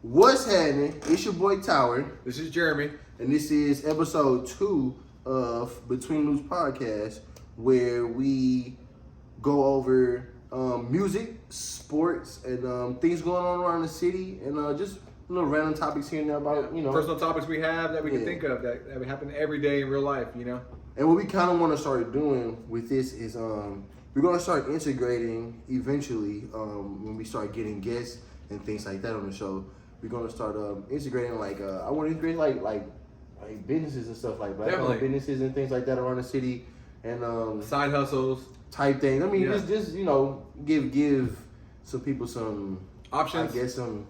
What's happening? It's your boy Tower. This is Jeremy. And this is episode 2 of BetweenDaLoops Podcast, where we go over music, sports, and things going on around the city, and just random topics here and there about, personal topics we have that we can think of that happen every day in real life, And what we kind of want to start doing with this is we're going to start integrating eventually when we start getting guests and things like that on the show. We're gonna start integrating I want to integrate like businesses and stuff like black-owned businesses and things like that around the city and side hustles type things. I mean, just give some people some options. I guess some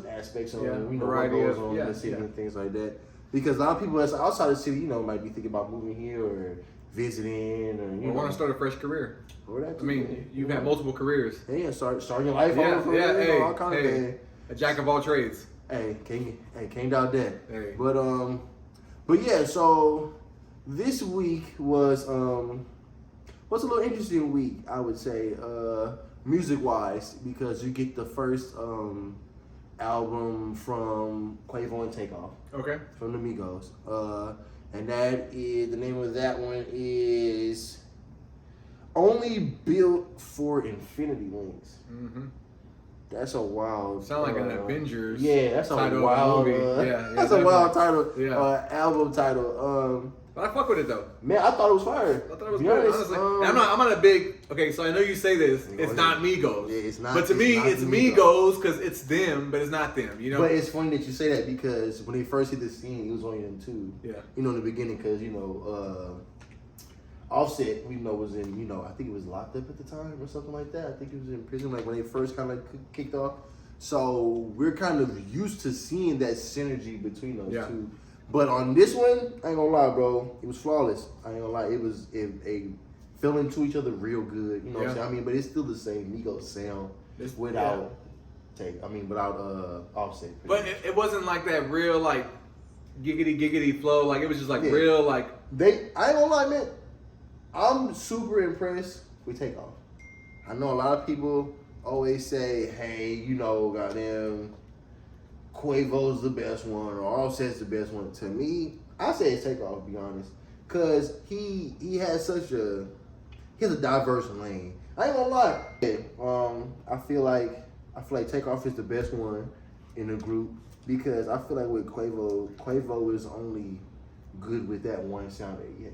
aspects on what variety goes on in the city and things like that. Because a lot of people that's outside the city, might be thinking about moving here or visiting or want to start a fresh career. Or that you've had multiple careers. Yeah, start your life over for all kind of things. A jack of all trades. Hey, can't doubt that. Hey. But yeah, so this week was a little interesting week, I would say, music wise, because you get the first album from Quavo and Takeoff. Okay. From the Migos. And that is the name of that one is Only Built for Infinity Links. Mm-hmm. That's a wild. Sound like an Avengers. Yeah, that's a wild. That's a wild title. Yeah. Album title. But I fuck with it though. Man, I thought it was fire. I thought it was good. Honestly, I'm not a big. Okay, so I know you say this. It's not Migos. Yeah, it's not. But to me, it's Migos because it's them, but it's not them. But it's funny that you say that because when they first hit the scene, it was only them two. Yeah. In the beginning, because Offset, was in, I think he was locked up at the time or something like that. I think he was in prison, when they first kind of kicked off. So we're kind of used to seeing that synergy between those two. But on this one, I ain't gonna lie, bro, it was flawless. I ain't gonna lie, it was a fell into each other real good. You know what I'm saying? I mean, but it's still the same Migos sound without Offset. But it wasn't like that real giggity flow. Like it was just real I ain't gonna lie, man. I'm super impressed with Takeoff. I know a lot of people always say, hey, goddamn, Quavo's the best one or Offset's the best one. To me, I say it's Takeoff, to be honest. Because he has he has a diverse lane. I ain't gonna lie. I feel like Takeoff is the best one in the group because I feel like with Quavo is only good with that one sound that he has.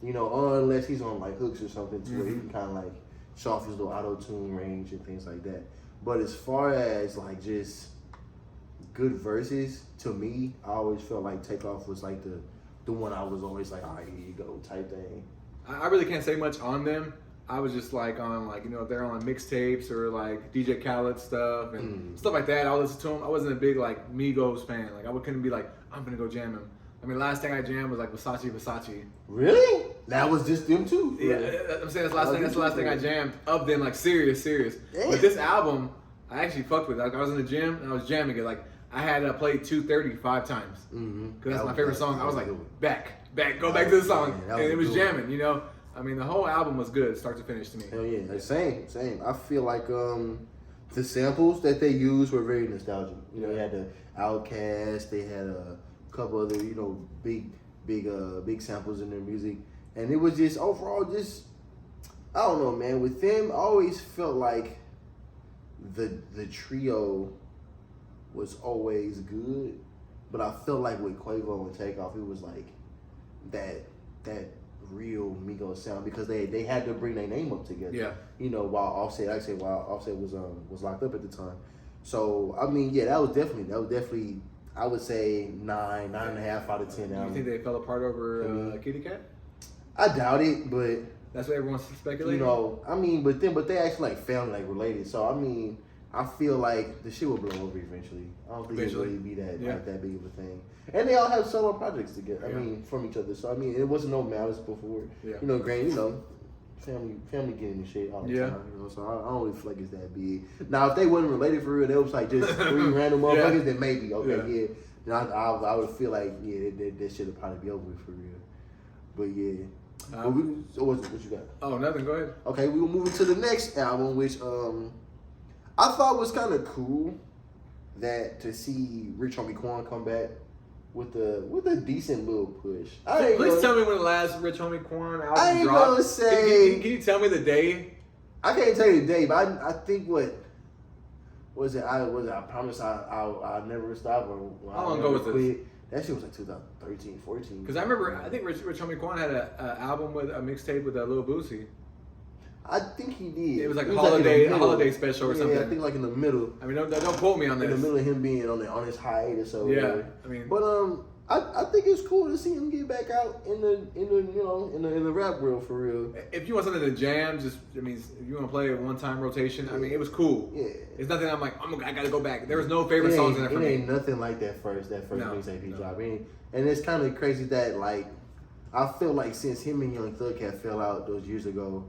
Unless he's on hooks or something where he can kind of show off his little auto-tune range and things like that. But as far as just good verses, to me, I always felt like Takeoff was the one I was always all right, here you go type thing. I really can't say much on them. I was just on they're on mixtapes or DJ Khaled stuff and stuff like that. I would listen to them. I wasn't a big Migos fan. I couldn't be I'm gonna go jam him. I mean, last thing I jammed was Versace. Really? That was just them too. Yeah, I'm saying that's the last thing I jammed of them, serious. Damn. But this album, I actually fucked with. I was in the gym and I was jamming it. I had to play 230 5 times because that's my favorite song. I was back, go back to the song, and it was jamming. I mean, the whole album was good, start to finish to me. Hell yeah, same. I feel like the samples that they used were very nostalgic. They had the Outkast, they had a couple other, big samples in their music. And it was just, overall, I don't know, man. With them, I always felt like the trio was always good. But I felt like with Quavo and Takeoff, it was that real Migos sound because they had to bring their name up together. Yeah. While Offset was locked up at the time. So, I mean, yeah, that was definitely I would say 9.5 out of 10. You think they fell apart over Kitty Cat? I doubt it, but that's what everyone's speculating. I mean, but they actually family related. So I mean, I feel like the shit will blow over eventually. I don't think it'll really be that that big of a thing. And they all have solo projects together. I mean, from each other. So I mean, it wasn't no malice before. Yeah. Granted, family getting the shit all the time. So I don't really feel like it's that big. Now, if they wasn't related for real, they was just 3 random motherfuckers, then maybe Then I would feel like that shit would probably be over with for real. But yeah. So what you got? Oh, nothing. Go ahead. Okay, we will move into the next album, which I thought was kind of cool that to see Rich Homie Quan come back with a decent little push. Please tell me when the last Rich Homie Quan album dropped. I ain't gonna say. Can you tell me the day? I can't tell you the day, but I think what was it? I promise I'll never stop. Or how long ago was this? That shit was like 2013, 14. Because I think Rich Homie Quan had an album with a mixtape with Lil Boosie. I think he did. It was like a holiday special or something. Yeah, I think like in the middle. I mean, don't quote me on this. In the middle of him being on his hiatus. So yeah, I mean, but I think it's cool to see him get back out in the rap world for real. If you want something to jam, if you want to play a one-time rotation, I mean, it was cool. Yeah, it's nothing. I'm like, I gotta go back. There was no favorite songs in there for me. It ain't nothing like that first mixtape he dropped. And it's kind of crazy that like I feel like since him and Young Thug had fell out those years ago,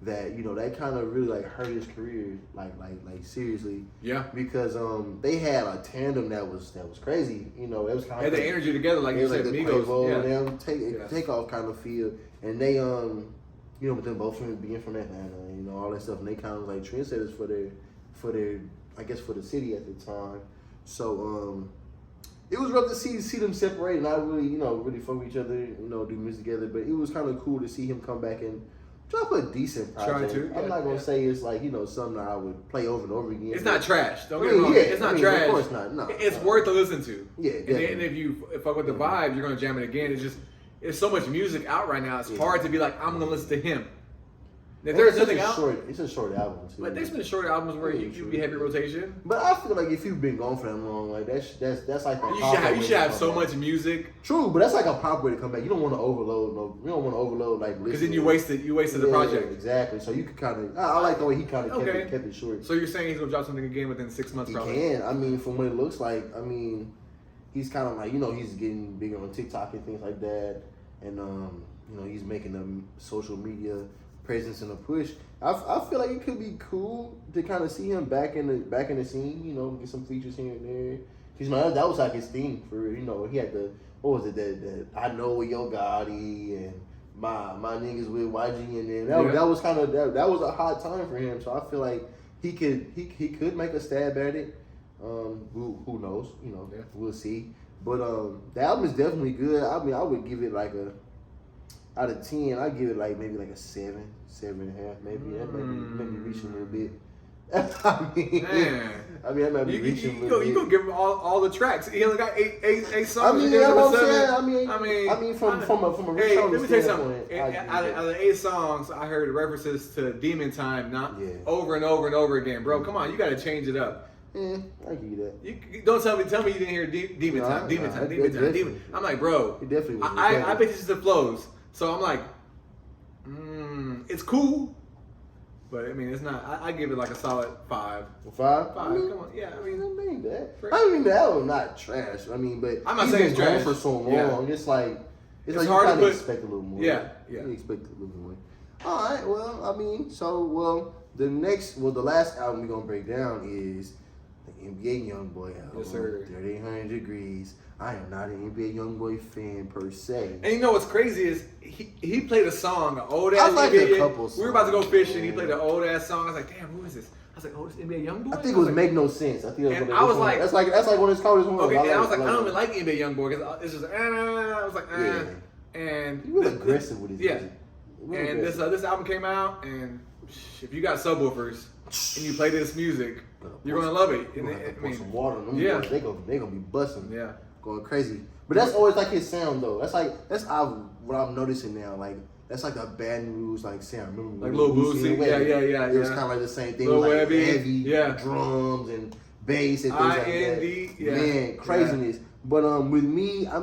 that that kind of really like hurt his career, like seriously. Yeah. Because they had a tandem that was crazy. It was kind of had the energy together, like you said, like the Migos. Quavo and them Takeoff kind of feel, and they but then both from being from Atlanta, all that stuff, and they kind of like trendsetters for their I guess for the city at the time. So it was rough to see them separate, and not really really fuck with each other, do music together. But it was kind of cool to see him come back and drop a decent project. I'm not gonna say it's like something I would play over and over again. It's not trash. Don't get me wrong. It's not trash. Of course not. No, it's worth to listen to. Yeah, definitely. And if you fuck with the vibe, you're gonna jam it again. It's so much music out right now. It's hard to be like, I'm gonna listen to him. If there's nothing out, it's a short album too. But there's been short albums where you be heavy rotation. But I feel like if you've been gone for that long, like that's like you should have so much music. True, but that's like a pop way to come back. You don't want to overload like because then you wasted the project. Exactly. So you could kind of I like the way he kind of kept it short. So you're saying he's gonna drop something again within 6 months? He probably can. I mean, from what it looks like, he's kind of like he's getting bigger on TikTok and things like that, and he's making a social media presence and a push. I feel like it could be cool to kind of see him back in the scene. Get some features here and there. Because that was like his thing for real. He had what was it that I know with Yo Gotti and my niggas with YG and then that was kind of that was a hot time for him. So I feel like he could make a stab at it. Who knows? We'll see. But the album is definitely good. I mean, I would give it like out of 10, I'd give it like maybe like a 7.5, maybe. That might be reaching a little bit. That might be reaching a little bit. You gonna give him all the tracks? He only got eight songs. That's what I'm saying. From a hey, let me tell you something. Out of the 8 songs, I heard references to Demon Time, over and over and over again. Bro, come on, you gotta change it up. I give you that. You don't tell me you didn't hear Demon Time. I'm like, bro, it definitely was. I bet it's the flows. So I'm like, it's cool, but I mean, it's not. I give it like a solid 5. 5? Come on, yeah. I mean that was not trash. But I'm not saying it's trash for so long. Yeah. It's like you hard kind to of expect a little more. Yeah. You expect a little more. All right. Well, the last album we're gonna break down is the NBA Youngboy album. Yes, sir. 3800 Degrees. I am not an NBA Youngboy fan per se. And you know what's crazy is he played a song, an old ass. Like NBA. A couple songs, we were about to go fishing. He played an old ass song. I was like, damn, who is this? I was like, oh, it's NBA Youngboy. I think it was Make No Sense. I think it was like that's like one of his coldest ones. Okay, and I was like, I don't even like NBA Youngboy because it's just I was like, and he was aggressive with his music. And this album came out, and if you got subwoofers and you play this music, you're gonna love it. You're gonna pour some water on them. Yeah, they gonna be busting. Yeah. Going crazy. But that's always like his sound though. That's what I'm noticing now. Like that's like a Baton Rouge like sound. Remember like Lil Boosie? Yeah. It was kind of like the same thing. Lil like Webby, heavy drums and bass and things like that. Man, craziness. Yeah. But with me, I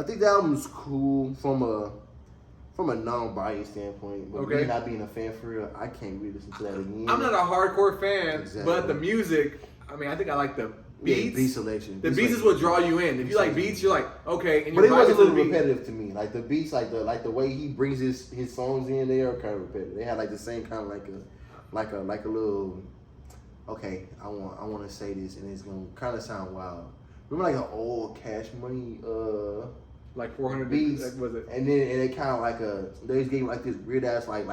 think the album's cool from a non-biased standpoint. But me not being a fan for real, I can't really listen to that again. I'm not a hardcore fan, but the music, I think I like the beats. Yeah, beat selection. The beats is what draw you in. If you like beats, you're like, okay. And but it was a little repetitive to me. Like the beats, like the way he brings his songs in, they are kind of repetitive. They had like the same kind of like a little. Okay, I want to say this, and it's gonna kind of sound wild. Remember like an old Cash Money like 400 beats, was it? And it kind of like they just gave like this weird ass like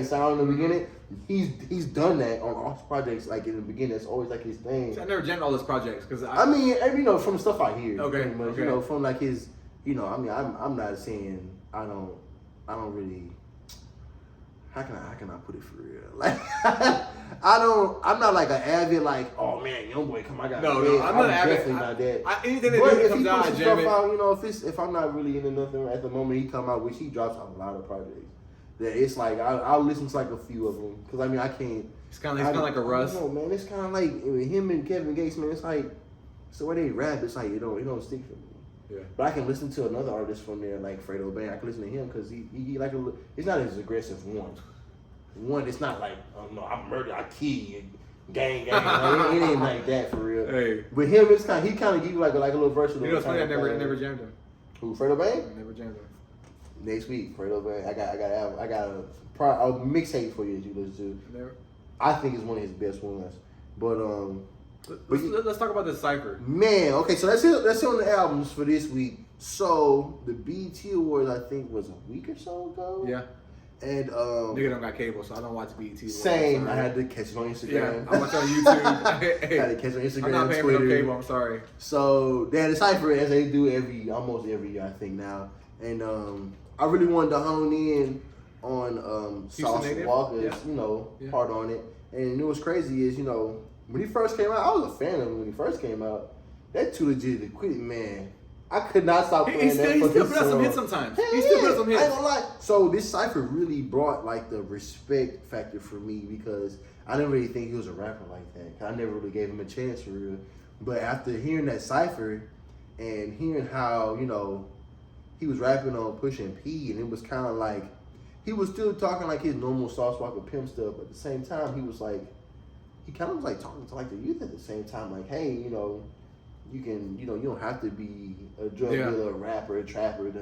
sound in the beginning. he's done that on all his projects. Like in the beginning, that's always like his thing. See, I never jammed all his projects because I mean, you know, from the stuff I hear. Okay. Much, you know, from like his, you know, I mean, I'm not saying I don't really. How can I put it for real? Like, I'm not like an avid like, oh man, Youngboy, come on, I got. No, I'm not avid. Definitely not that. Anything that But if comes he out, I pushes jam stuff it. out, you know, if I'm not really into nothing at the moment, he come out, which he drops a lot of projects. That it's like I'll listen to like a few of them because I mean I can't. It's kind of like a Russ. No man, it's kind of like him and Kevin Gates, man. It's like so where they rap, it's like it don't stick for me. Yeah. But I can listen to another artist from there like Fredo Bang. I can listen to him because he like it's not as aggressive one. It's not like no I murder, I kill you, gang. Like, it ain't like that for real. Hey. But him, it's kind. He kind of give you like a little versatile. You know, it's funny. I never jammed him. Who Fredo Bang? I never jammed him. Next week, Fredo Bang. I got a mixtape for you that you listen to. Never. I think it's one of his best ones. But let's talk about this Cypher. Man, okay, so that's it on the albums for this week. So the BET Awards I think was a week or so ago. Yeah. And nigga don't got cable, so I don't watch BET Awards. Same. I had to catch it on Instagram. Yeah, I watch it on YouTube. Hey, I had to catch it on Instagram. I'm not paying Twitter. for no cable. I'm sorry. So they had a Cypher as they do almost every year I think now. And I really wanted to hone in on Sauce Walka's, part on it. And it was crazy is, when he first came out, I was a fan of him when he first came out. That Too Legit to Quit It, man. I could not stop playing that. He still put out some hits sometimes. He still put out some hits. I ain't gonna lie. So this Cypher really brought like the respect factor for me because I didn't really think he was a rapper like that. I never really gave him a chance for real. But after hearing that Cypher and hearing how, he was rapping on Pushing P, and it was kind of like he was still talking like his normal Sauce Walka pimp stuff, but at the same time he was like he kind of was like talking to like the youth at the same time, like, hey, you can, you don't have to be a drug dealer, a rapper, a trapper to,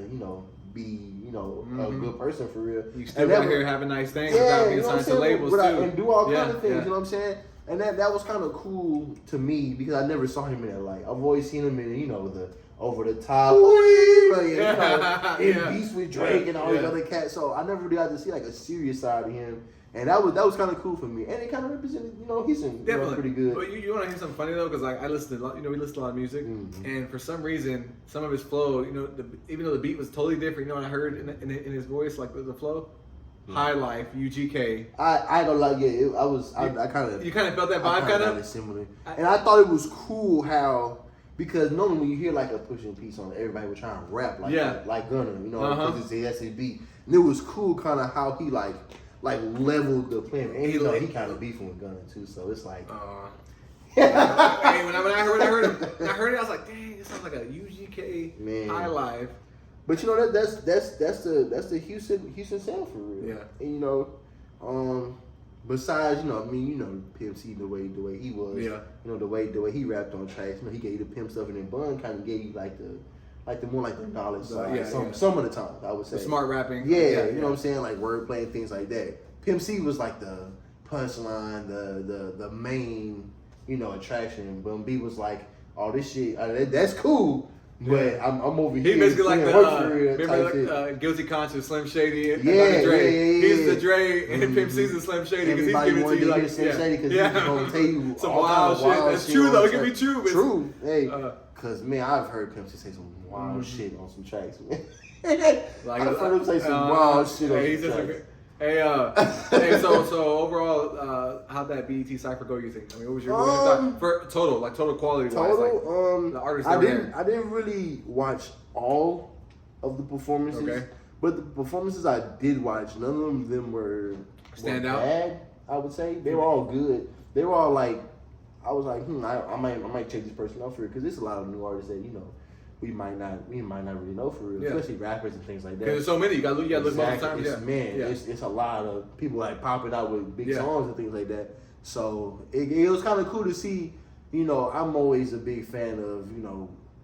be, a good person for real. You still out here having nice things without being signed to labels too. And do all kinds of things, you know what I'm saying? And that was kind of cool to me because I never saw him in that light. I've always seen him in, the over the top, in beats with Drake and all these other cats. So I never really got to see like a serious side of him. And that was kind of cool for me, and it kind of represented, he's pretty good. But you want to hear something funny though, because like I listen to, we listen to a lot of music, and for some reason, some of his flow, even though the beat was totally different, I heard in his voice like the flow, High Life, UGK. I don't like I kind of you kind of felt that vibe kind of similar, and I thought it was cool how because normally when you hear like a Pushing P song, everybody was trying to rap like Gunna, because that's his beat, and it was cool kind of how he like leveled the playing, and he kind of beefing with Gunna too, so it's like. When I heard it, I was like, dang, it sounds like a UGK High Life. But that's the Houston sound for real. Yeah. And besides Pimp C the way he was. Yeah. The way he rapped on tracks. He gave you the pimp stuff, and then Bun kind of gave you like the more like the knowledge side. Some of the time I would say. The smart rapping. Yeah, you know what I'm saying, like wordplay and things like that. Pimp C was like the punchline, the main attraction. Bun B was like, oh, this shit that's cool. But I'm over here. He basically like the Guilty Conscience, Slim Shady, and Dre. He's the Dre, and Pimp C's the Slim Shady because he's giving it to you like Slim Shady because he's gonna tell you some wild shit. That's true though. It can be true. True. Hey, because man, I've heard Pimp C say some wild shit on some tracks, man. I've heard him say some wild shit on some tracks. Hey, so overall, how'd that BET Cypher go? You think? I mean, what was your thought for total quality wise? The artists I didn't really watch all of the performances, but the performances I did watch, none of them were bad. I would say they were all good. They were all like, I was like, I might check this person out for it because there's a lot of new artists that we might not really know for real, especially rappers and things like that. Because there's so many, you gotta look multiple times. It's a lot of people like popping out with big songs and things like that. So it was kind of cool to see. I'm always a big fan of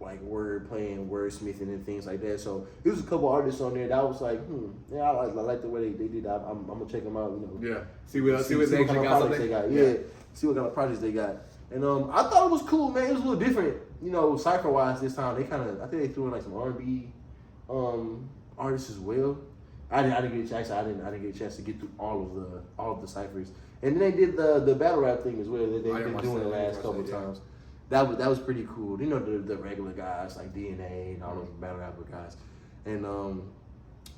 like word playing, wordsmithing, and things like that. So there was a couple artists on there that I was like, I like the way they did that. I'm gonna check them out. See what they kind of projects they got. See what kind of projects they got. And I thought it was cool, man. It was a little different, Cypher wise this time. I think they threw in like some R&B artists as well. I didn't get a chance. I didn't get a chance to get through all of the ciphers. And then they did the battle rap thing as well. They've been doing the last couple of times. That was pretty cool. You know, the regular guys like DNA and all those battle rapper guys. And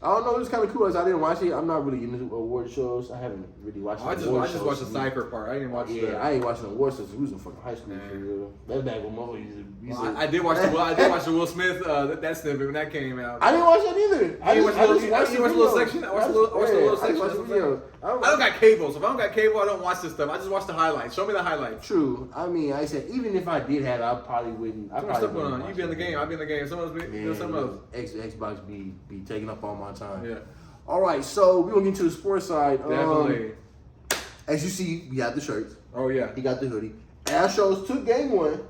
I don't know, it was kind of cool. I didn't watch it. I'm not really into award shows. I haven't really watched I just watched the Cypher part. I didn't watch I ain't watching the award shows. Who's in fucking high school for real. That's back when motherfuckers I did watch the Will Smith that snippet when that came out. I didn't watch that either. I just watched the little section. I watched the little section. I don't got cable, so if I don't got cable, I don't watch this stuff. I just watch the highlights. Show me the highlights. True. I mean, I said even if I did have it, I probably wouldn't. Too much stuff going on. You be in the game. I be in the game. Someone else be doing something else. Xbox be taking up all my time. Yeah. All right, so we're gonna get to the sports side. Definitely. As you see, we got the shirts. Oh yeah. He got the hoodie. Astros took game 1.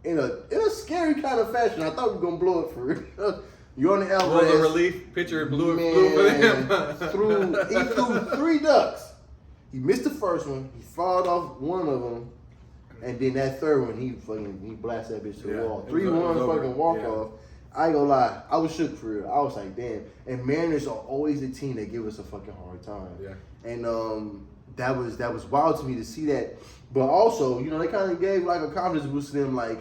Yeah. In a scary kind of fashion. I thought we were gonna blow it for real. You're on the Alvarez. Well, the relief pitcher blew for them. He threw 3 ducks. He missed the first one. He fouled off one of them, and then that third one, he blasted that bitch to the wall. 3-1 fucking walk off. I ain't gonna lie, I was shook for real. I was like, damn. And Mariners are always the team that give us a fucking hard time. Yeah. And that was wild to me to see that. But also, you know, they kind of gave like a confidence boost to them, like,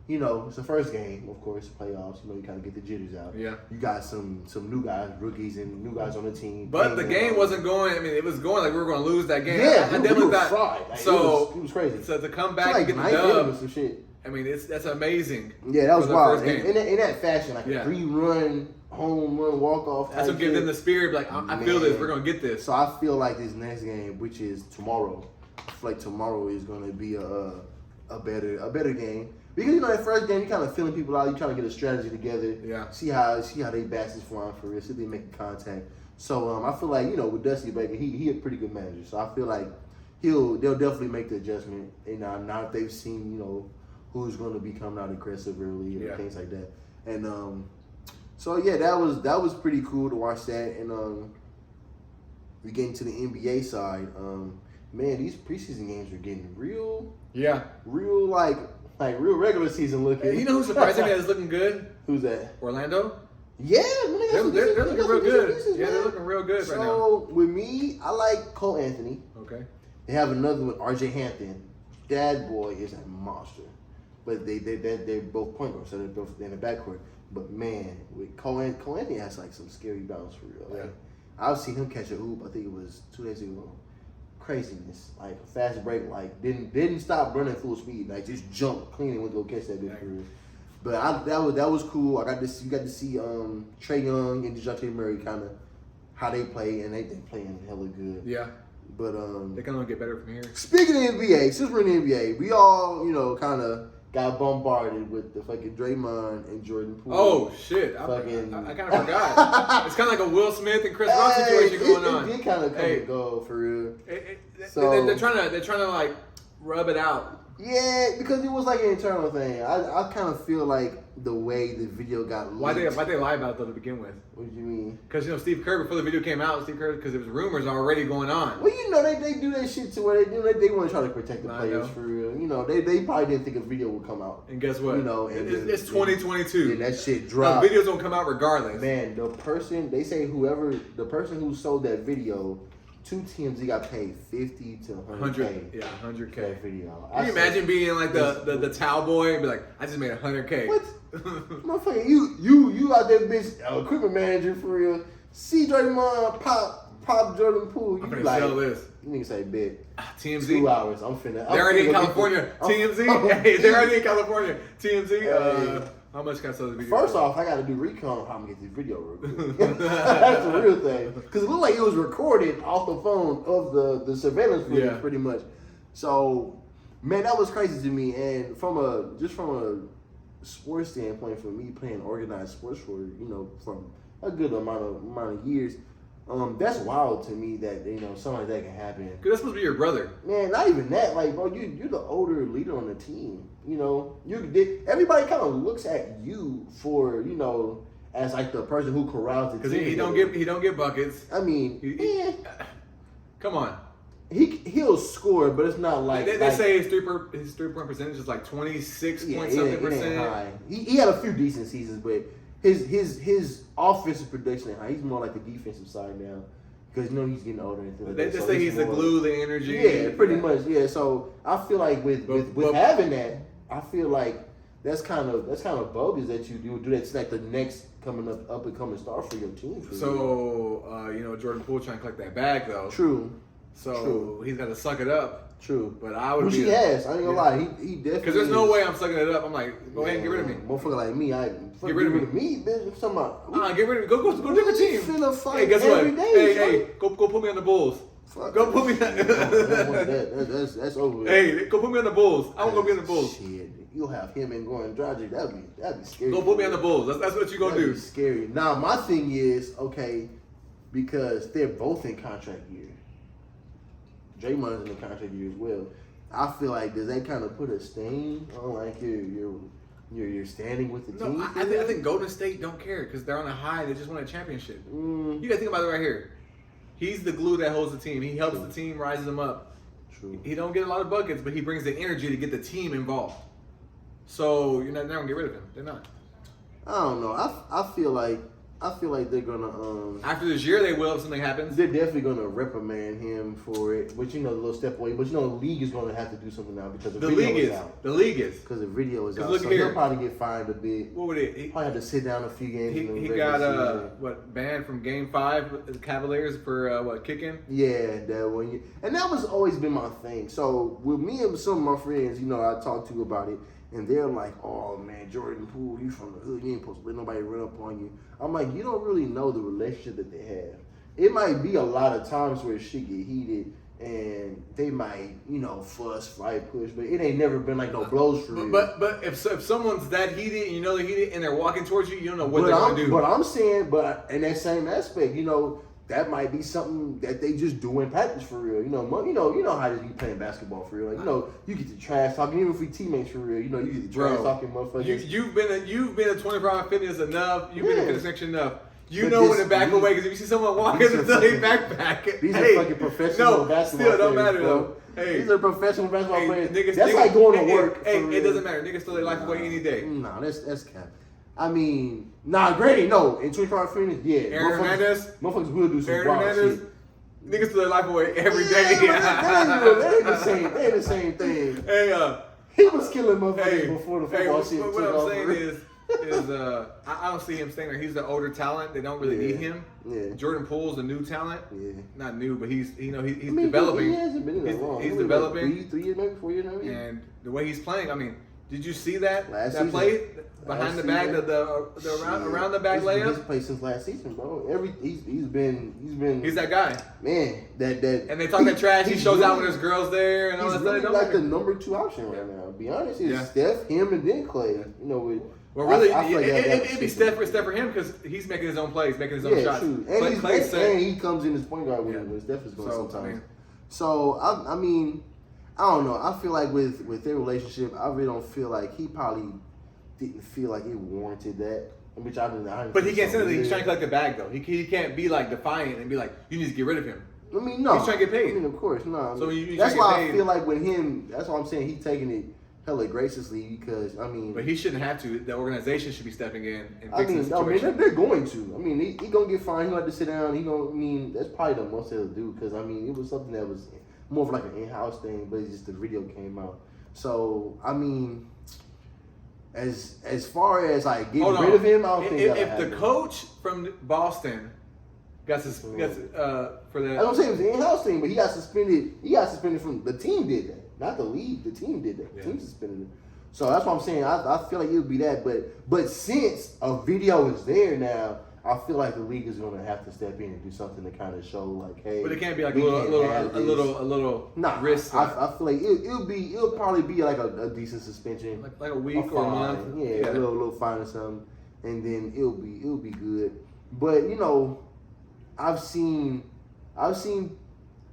you know, it's the first game, of course, playoffs. You know, you kind of get the jitters out. Yeah. You got some new guys, rookies, and new guys on the team. But the game wasn't going. I mean, it was going like we were going to lose that game. Yeah, I definitely thought. Fried. Like, so it was crazy. So to come back and get the dub, some shit. I mean, that's amazing. Yeah, that was wild. In that fashion, like a 3-run home run walk off. That's what gives them the spirit. Like I feel this. We're gonna get this. So I feel like this next game, which is tomorrow, I feel like tomorrow is gonna be a better game. Because, you know, that first game, you kind of feeling people out. You trying to get a strategy together. Yeah. See how they bats is flying for real. See if they making contact. So I feel like, you know, with Dusty Baker, he a pretty good manager. So I feel like they'll definitely make the adjustment. And now if they've seen, you know, who's going to be coming out aggressive early and things like that. And so yeah, that was pretty cool to watch that. And we get into the NBA side. Man, these preseason games are getting real. Yeah. Real like real regular season looking. You know who's surprising that is looking good? Who's that? Orlando. Yeah, they're looking real good. Pieces, they're looking real good right now. So with me, I like Cole Anthony. Okay. They have another one, RJ Hampton. That boy is a monster. But they're both point guards, so they're both in the backcourt. But man, with Cole Anthony has like some scary bounce for real. Like, I've seen him catch a hoop. I think it was 2 days ago. Craziness, like a fast break, like didn't stop running full speed, like just jumped clean and went to go catch that bitch for real. But that was cool. You got to see Trae Young and DeJounte Murray kind of how they play, and they playing hella good. Yeah. But they can only get better from here. Speaking of NBA, since we're in the NBA, we all, you know, kind of got bombarded with the fucking Draymond and Jordan Poole. Oh shit! I kind of forgot. It's kind of like a Will Smith and Chris Rock situation going on. It did kind of come and go for real. So they're trying to like rub it out. Yeah, because it was like an internal thing. I kind of feel like the way the video got leaked. Why they lie about it though to begin with? What do you mean? Because, you know, Steve Kerr, before the video came out, because there was rumors already going on. Well, you know, they do that shit to where they want to try to protect the players for real. You know, they probably didn't think a video would come out. And guess what? You know, it's 2022. And that shit dropped. The videos don't come out regardless. Man, the person who sold that video to TMZ got paid $50 to $100K. Yeah, $100K. That video. Can you imagine being like the towel boy and be like, I just made $100K. What? Motherfucker, you out there, bitch, equipment manager for real. See Draymond pop Jordan Poole. I'm finna sell this. You niggas say, bet. TMZ. 2 hours. They're already in California. TMZ. Hey, they're already in California. TMZ. How much can I sell the video? First off, I got to do recon on how I'm going to get this video real quick. That's the real thing. Because it looked like it was recorded off the phone of the surveillance footage, pretty much. So, man, that was crazy to me. And from a sports standpoint, for me playing organized sports for, you know, from a good amount of years, that's wild to me that, you know, something like that can happen. Because that's supposed to be your brother. Man, not even that. Like, bro, you're the older leader on the team. You know, everybody kind of looks at you for, you know, as like the person who corrals the team. Because he don't get buckets. I mean, come on. He'll score, but it's not like they say his 3-point percentage is like 26 point something percent. High. He had a few decent seasons, but his offensive production, he's more like the defensive side now. Because he's getting older. They just say he's the glue, the energy. Yeah, pretty much. Yeah, so I feel like with having that, I feel like that's kind of bogus that you do that. It's like the next up and coming star for your team. Jordan Poole trying to collect that bag though. True. So he's got to suck it up. True. But I would. Which he has. I ain't gonna lie. He definitely. Because there's no way I'm sucking it up. I'm like, go ahead and get rid of me. Motherfucker like me, get rid of me, bitch. I'm talking about. Get rid of me. Go different team. Finna fight hey, guess every what? day, Hey, go put me on the Bulls. Fuck go put me. That's over with. Hey, go put me on the Bulls. I want to go be on the Bulls. Shit, you'll have him and Goran Dragic. That'd be scary. Go put me on the Bulls. That's what you gonna do. Be scary. Now my thing is because they're both in contract year. Draymond's in the contract year as well. I feel like does that kind of put a stain on like your standing with the team? I think Golden State don't care because they're on a high. They just won a championship. You gotta think about it right here. He's the glue that holds the team. He helps the team, rises them up. True. He don't get a lot of buckets, but he brings the energy to get the team involved. So you're not gonna get rid of him. They're not. I don't know. I feel like they're gonna after this year they will if something happens. They're definitely gonna reprimand him for it. But a little step away. But the league is gonna have to do something now because the video is out. The league is because the video is out. Look so here. he'll probably get fined a bit. What would it? He probably have to sit down a few games. He got banned from Game 5 with the Cavaliers for kicking. Yeah, that one. And that was always been my thing. So with me and some of my friends, I talked to about it. And they're like, oh, man, Jordan Poole, he's from the hood. You ain't supposed to let nobody run up on you. I'm like, you don't really know the relationship that they have. It might be a lot of times where shit get heated and they might, fuss, fight, push. But it ain't never been like no blows for real. But if someone's that heated and they're heated and they're walking towards you, you don't know what they're going to do. But I'm saying, in that same aspect, that might be something that they just do in practice for real. You know how this be playing basketball for real. Like, you get the trash talking, even if we teammates for real. You get the trash talking motherfuckers. You've been a 24-hour fitness enough. You've been in fitness section enough. When to back away because if you see someone walking with a backpack, these are fucking professional basketball players. Still don't matter bro. though. Hey, these are professional basketball players. Niggas, that's like going to work. It doesn't matter. Niggas throw their life away any day. Nah, that's cap. I mean, granted, no. In 24-hour fitness, yeah. Aaron Hernandez. Motherfuckers will do some wild shit. Niggas throw their life away every day. That ain't the same. They ain't the same thing. Hey, he was killing motherfuckers before the football shit. What I'm saying is I don't see him staying there. He's the older talent. They don't really need him. Yeah. Jordan Poole's a new talent. Yeah. Not new, but he's developing. He hasn't been in that long. He's developing. Like 3 years, maybe 4 years, maybe. And the way he's playing, did you see that season. play behind the bag, the around the bag layup? He's played since last season, bro. He's that guy, man. That and they talk that trash. He shows out when there's girls there and all that stuff. He's like the number 2 option right now. To be honest, it's Steph, him, and then Clay. It'd be Steph for him because he's making his own plays, making his own shots. True. And he comes in as point guard when Steph is going sometimes. So I mean, I don't know. I feel like with their relationship, I really don't feel like he probably didn't feel like it warranted that. Which I didn't. But he can't say that he's trying to collect the bag though. He can't be like defiant and be like, you need to get rid of him. I mean, no. He's trying to get paid. I mean, of course, no. So that's why I feel like with him, that's why I'm saying he's taking it hella graciously because But he shouldn't have to. The organization should be stepping in and fixing the situation. They're going to. I mean, he gonna get fined. He gonna have to sit down. That's probably the most they'll do because it was something that was more of like an in-house thing, but it's just the video came out. So I mean, as far as like getting rid of him, I don't think if the coach from Boston got suspended for that. I don't say it was an in-house thing, but he got suspended. He got suspended from the team did that. Not the league, the team did that. The team suspended him. So that's what I'm saying. I feel like it would be that. But since a video is there now, I feel like the league is going to have to step in and do something to kind of show like, hey. But it can't be like a little risk. I feel like it'll probably be like a decent suspension, like a week or a month. Yeah, a little fine or something, and then it'll be good. But I've seen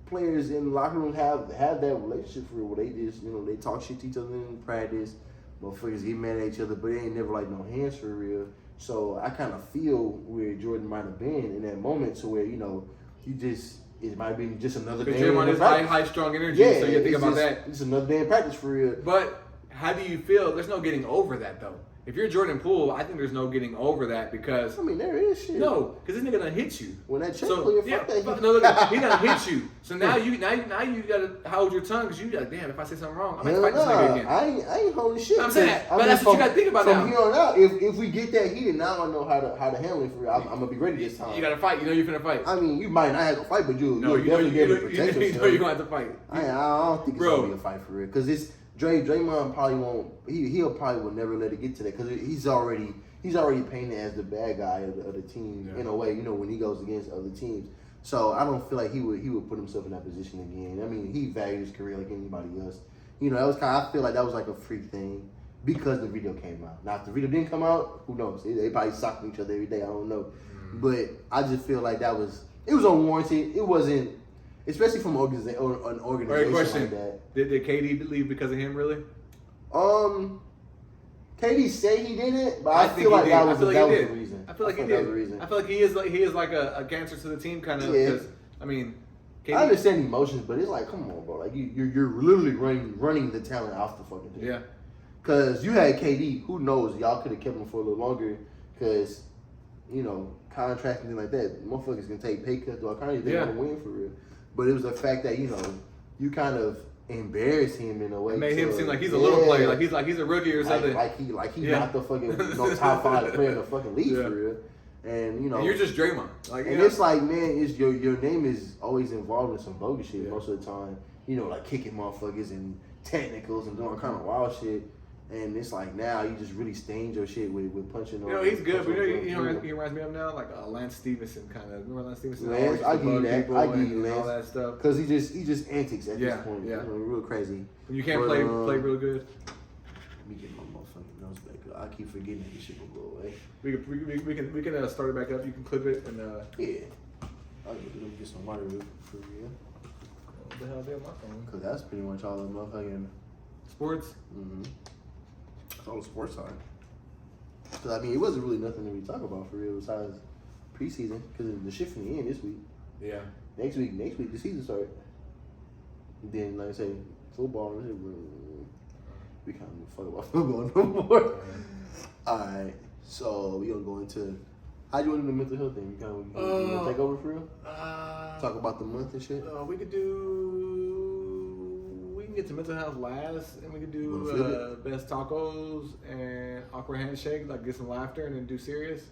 players in the locker room have that relationship for real, where they just they talk shit to each other in practice, motherfuckers get mad at each other, but they ain't never like no hands for real. So I kind of feel where Jordan might have been in that moment, to where it might be just another day. Draymond is high strong energy, so you think about that. It's another day in practice for real. But how do you feel? There's no getting over that though. If you're Jordan Poole, I think there's no getting over that because... I mean, there is shit. No, because this nigga done hit you. When that check clear, fuck that. No, look, he done hit you. So now you gotta hold your tongue because you like, damn, if I say something wrong, I'm gonna fight this nigga again. I ain't holding shit. I'm saying, but that's what you gotta think about now. From here on out, if we get that heated, now I know how to handle it for real. I'm gonna be ready this time. You gotta fight. You know you're finna fight. I mean, you might not have to fight, but you'll definitely be able to protect yourself. You know you're gonna have to fight. I don't think it's gonna be a fight for real because it's. Draymond probably won't. He'll probably will never let it get to that because he's already painted as the bad guy of the team in a way. You know when he goes against other teams. So I don't feel like he would put himself in that position again. I mean he valued his career like anybody else. You know that was I feel like that was like a freak thing because the video came out. Now if the video didn't come out, who knows? They probably socked each other every day. I don't know. But I just feel like it was unwarranted. It wasn't. Especially from an organization like that. Did KD leave because of him, really? KD said he didn't, but I feel like that was the reason. I feel like he did. I feel like he is like a cancer to the team, kind of. Yeah. Because I mean, KD, I understand emotions, but it's like, come on, bro. Like you're literally running the talent off the fucking team. Yeah. Because you had KD. Who knows? Y'all could have kept him for a little longer. Because contracts and things like that, motherfuckers can take pay cuts or all kinds of things to win for real. But it was the fact that you kind of embarrassed him in a way. It made him seem like he's a little player, like he's a rookie or something. Like he not the fucking top 5 player in the fucking league for real. And and you're just Draymond. It's like, man, your name is always involved in some bogus shit most of the time. Like kicking motherfuckers and technicals and doing kind of wild shit. And it's like now you just really stained your shit with punching on. He's good, but he reminds me of now like Lance Stevenson kind of. Remember Lance Stevenson? Lance, I give you that. I give you Lance. All that stuff. Because he just antics at this point. Yeah. Real crazy. When you can't play real good. Let me get my motherfucking nose back up. I keep forgetting that this shit will go away. We can start it back up. You can clip it and Let me get some water for real. What the hell is that on my phone? Because that's pretty much all the motherfucking sports. On the sports side. Because, I mean, it wasn't really nothing to really talk about for real besides preseason. Because the shit from the end this week. Yeah. Next week, the season started. Then, like I say, football. We kind of fuck about football no more. Alright. So, we going to go into... How do you want to do the mental health thing? You want to take over for real? Talk about the month and shit? We could do... We can get to mental health last, and we could do best tacos and awkward handshake, like get some laughter, and then do serious.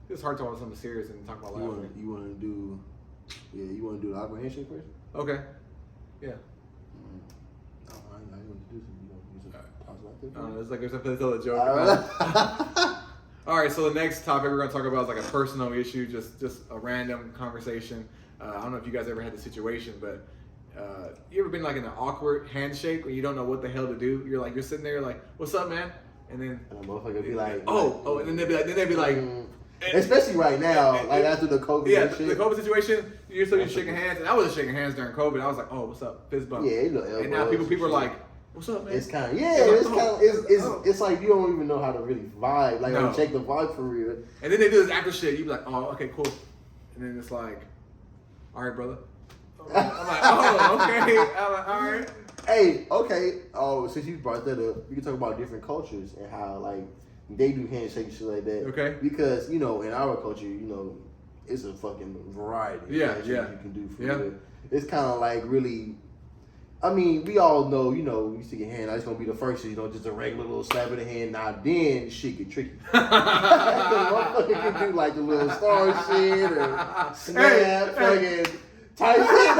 It's hard to talk about something serious and talk about laughter. You want to do the awkward handshake first? Okay. Yeah. I want to do something. It's like there's something to tell a joke. All right, so the next topic we're going to talk about is like a personal issue, just a random conversation. I don't know if you guys ever had the situation, but you ever been like in an awkward handshake where you don't know what the hell to do? You're sitting there like, "What's up, man?" And then a motherfucker be like, and then they'd be like, especially right now, like after the COVID the COVID situation, you're shaking hands, and I wasn't shaking hands during COVID. I was like, "Oh, what's up?" Fist bump. Yeah, and now people are like, "What's up, man?" It's kind of it's like you don't even know how to really vibe, or check the vibe for real. And then they do this after shit. You be like, "Oh, okay, cool," and then it's like, "All right, brother." I'm like, "Oh, okay." I'm like, "All right." Hey, okay. Oh, since you brought that up, we can talk about different cultures and how like they do handshake and shit like that. Okay. Because in our culture, it's a fucking variety. Yeah. You can do for real. It's kind of like really. I mean, we all know, you stick your hand out, it's going to be the first, just a regular little slap of the hand. Now, then, shit get tricky. The motherfucker can do, like, the little star shit or snap, fucking type shit.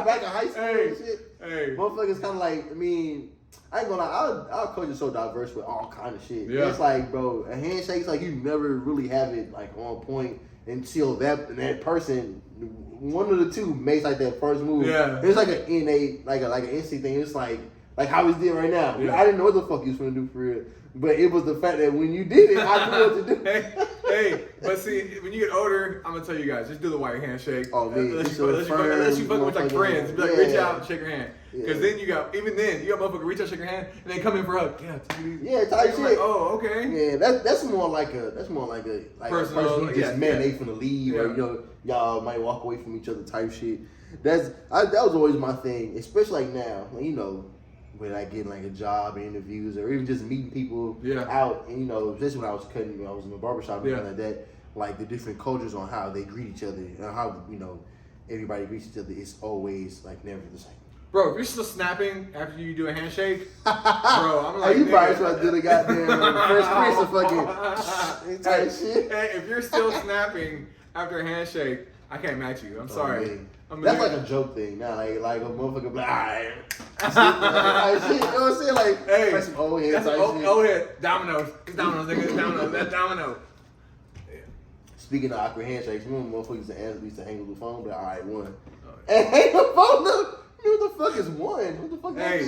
Back in high school and shit. Hey. Motherfuckers kind of like, I mean, I ain't gonna lie, our culture's so diverse with all kind of shit. Yeah. It's like, bro, a handshake's like you never really have it, like, on point until that person... One of the two makes like that first move. Yeah. It's like an innate, like an instinct thing. It's like how he's doing right now. Yeah. I didn't know what the fuck he was gonna do for real. But it was the fact that when you did it, I knew what to do. hey, but see, when you get older, I'm gonna tell you guys, just do the white handshake. Oh man, unless you fuck with like friends, be like reach out and shake your hand. Because then you got motherfucker reach out, shake your hand, and then come in for a hug. Yeah, take it easy. Yeah, type shit. Like, oh, okay. Yeah, that's more like a personal, person who just met, they finna leave, or y'all might walk away from each other type shit. That was always my thing, especially like now, when when I get like a job or interviews or even just meeting people Yeah. out, and especially when I was I was in the barbershop and Yeah. like that, like the different cultures on how they greet each other and how everybody greets each other. It's always like never the same. Bro, if you're still snapping after you do a handshake, bro, I'm like, you probably trying to do the goddamn Fresh Prince of fucking type shit. Hey, if you're still snapping after a handshake, I can't match you. I'm sorry. Man. That's like a joke thing now, like a motherfucker be like, alright. Like, shit, you know what I'm saying? Like, hey, like some old head that's type shit. old head. Dominoes. It's Dominoes, nigga. It's Dominoes. That's Domino. Speaking of awkward handshakes, remember motherfuckers used to hang up the phone, but alright, one. And hang the phone up. What the fuck is one? What the fuck that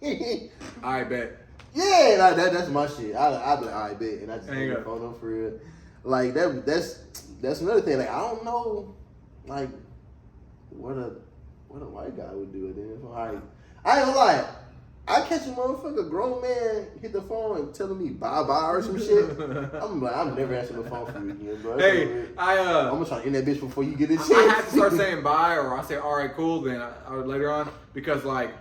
mean? I bet. Yeah, that's my shit. I be like, alright, bet. And I just hang the up. phone up for real. Like, that's another thing. Like, I don't know, like, what a white guy would do it then. Like, I ain't gonna lie. I catch a motherfucker, grown man, hit the phone and telling me bye-bye or some shit. I'm like, I'm never answering the phone for you again, bro. Hey, I'm gonna try to end that bitch before you get a chance. I have to start saying bye, or I say, all right, cool, then I would later on, because, like,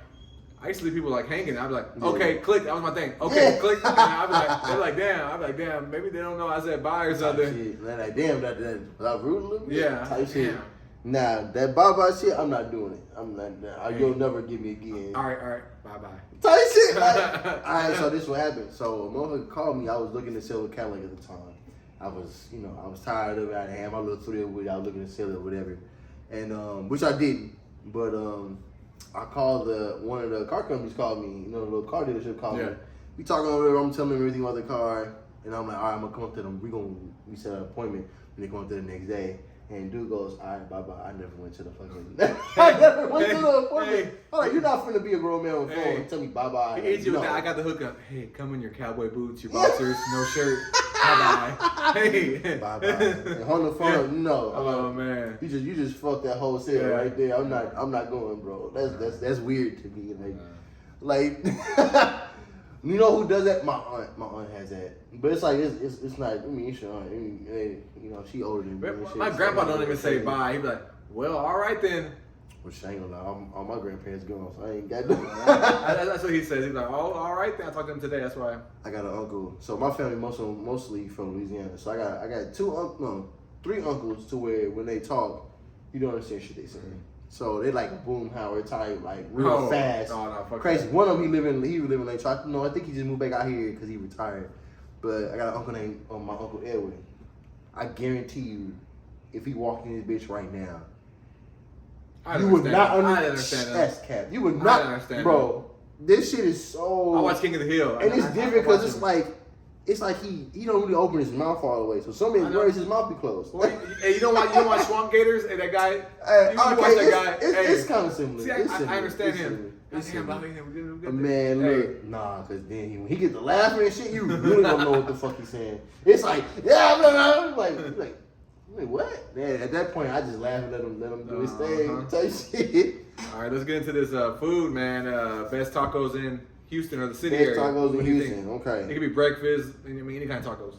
I used to leave people, like, hanging. I'd be like, okay, click. That was my thing. Okay, click. And I'd be like, they're like, damn. I'd be like, damn, maybe they don't know I said bye or something. They're like, damn, that was I rude a little bit? Yeah. Type shit. Damn. Nah, that bye-bye shit, I'm not doing it. I'm not, you'll never get me again. All right, bye-bye. Type shit, like, alright, so this is what happened. So a motherfucker called me. I was looking to sell a Cadillac at the time. I was tired of it. I had my little thrill with it. I was looking to sell it or whatever. And, which I didn't. But, I called one of the car companies called me, the little car dealership called me. We talking over, I'm telling them everything about the car. And I'm like, all right, I'm going to come up to them. We set an appointment. And they come up to the next day. And dude goes, all right, bye-bye. I never went to the fucking... I never went to the appointment. I'm like, you're not finna be a grown man on the phone and tell me bye-bye. He hit you with that. I got the hookup. Hey, come in your cowboy boots, your boxers, no shirt. Bye-bye. Hey. Bye-bye. And on the phone, no. Oh, man. You just fucked that whole set right there. I'm not going, bro. That's weird to me. Like you know who does that? My aunt has that. But it's like it's not. I mean, it's your aunt. I mean, she older than me. My grandpa don't even say bye. He be like, well, all right then. Well, she ain't gonna lie. All my grandparents gone, so I ain't got no. That's what he says. He's like, oh, all right then. I talked to him today. That's why. I got an uncle. So my family mostly from Louisiana. So I got three uncles to where when they talk, you don't understand shit they say. So they like Boom Howard type, like real fast. Oh, no, fuck crazy. that. One of them he live in Lake Charles. No, I think he just moved back out here because he retired. But I got an uncle named my Uncle Edwin. I guarantee you, if he walked in this bitch right now, you would not understand that. That's cap. You would not understand, bro. This shit is so. I watch King of the Hill, and it's different because it's like he don't really open his mouth all the way. So some words his mouth be closed. Well, hey, you don't watch Swamp Gators and that guy. You watch that guy. It's kind of similar. See, I understand him. Man, look, cause then when he get to laughing and shit, you really don't know what the fuck he's saying. It's like, yeah, blah, blah, blah. like, what? Man, at that point, I just laugh and let him do his thing, type shit. All right, let's get into this food, man. Best tacos in Houston or the city Best area. tacos in Houston, okay. It could be breakfast, any kind of tacos.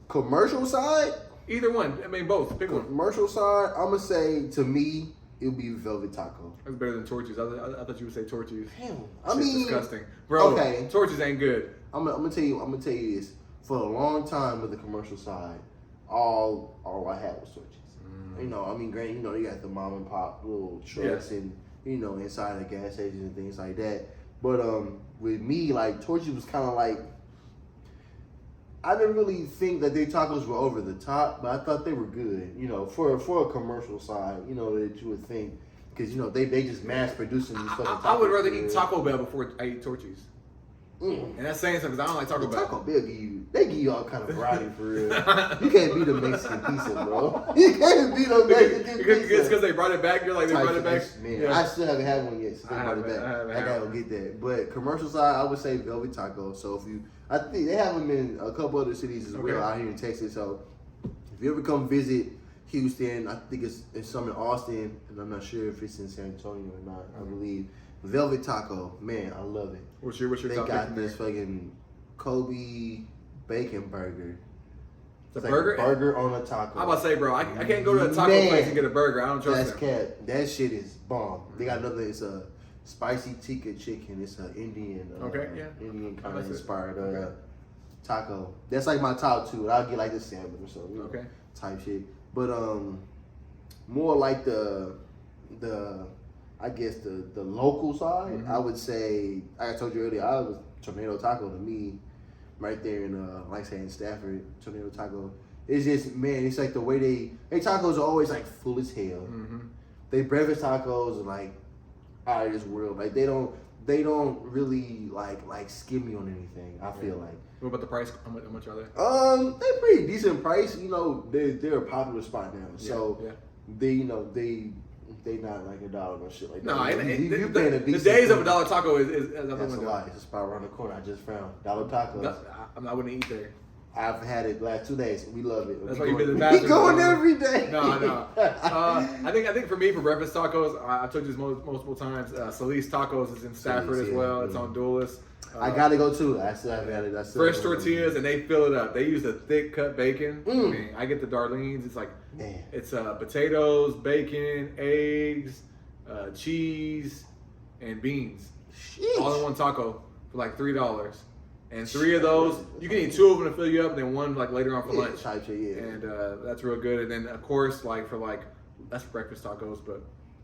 Commercial side? Either one. I mean, both. Pick one. Commercial side, I'm gonna say to me, it would be Velvet Taco. That's better than Torchy's. I thought you would say Torchy's. Damn. I mean, disgusting, bro. Okay, Torchy's ain't good. I'm gonna tell you this. For a long time with the commercial side, all I had was Torchy's. I mean, granted, you got the mom and pop little trucks and inside the gas stations and things like that. But with me, like Torchy's was kind of like. I didn't really think that their tacos were over the top, but I thought they were good. For a commercial side, that you would think, because they just mass producing these fucking tacos. I would rather eat Taco Bell before I eat Torchy's. And that's saying something because I don't like Taco Bell. Taco Bell give you all kind of variety for real. You can't beat a Mexican pizza, bro. You can't beat a Mexican pizza. It's because they brought it back. You're like, they brought it back. Man, I still haven't had one yet. So they brought it back. I gotta go get that. But commercial side, I would say Velvet Taco. So I think they have them in a couple other cities as well out here in Texas. So if you ever come visit Houston, I think it's some in Austin, and I'm not sure if it's in San Antonio or not. I believe. Velvet Taco, man, I love it. What's your They got this fucking Kobe bacon burger. The burger? Like a burger on a taco. I'm about to say, bro, I can't go to a taco place and get a burger. I don't trust that. That shit is bomb. They got another, it's spicy tikka chicken. It's an Indian, Indian kind of inspired taco. That's like my top two. I'll get like the salmon or something, type shit. But more like the I guess the local side. I would say, like I told you earlier, I was tornado taco to me, right there in like I say in Stafford, tornado taco. It's just, man, it's like the way they tacos are always like full as hell. They breakfast tacos are like out of this world. Like they don't really like skim me on anything. I feel like. What about the price? How much are they? They're pretty decent price. You know, they're a popular spot now. So they not like $1 or shit like that. No, you paying a decent. The days of $1 taco is that's a lie. It's a spot around the corner. I just found $1 tacos. I wouldn't eat there. I've had it the last 2 days. We love it. That's why you've been to the bathroom. We going every day. No. I think for me, for breakfast tacos, I've told you this multiple times. Solis Tacos is in Stafford as well. It's on Dulles. I gotta go too. I still haven't had it. Fresh tortillas, and they fill it up. They use the thick cut bacon. I mean, I get the Darlene's. It's like it's potatoes, bacon, eggs, cheese, and beans, all in one taco for like $3. And 3 of those, you can eat 2 of them to fill you up, and then 1 like later on for lunch. And that's real good. And then of course, that's breakfast tacos, but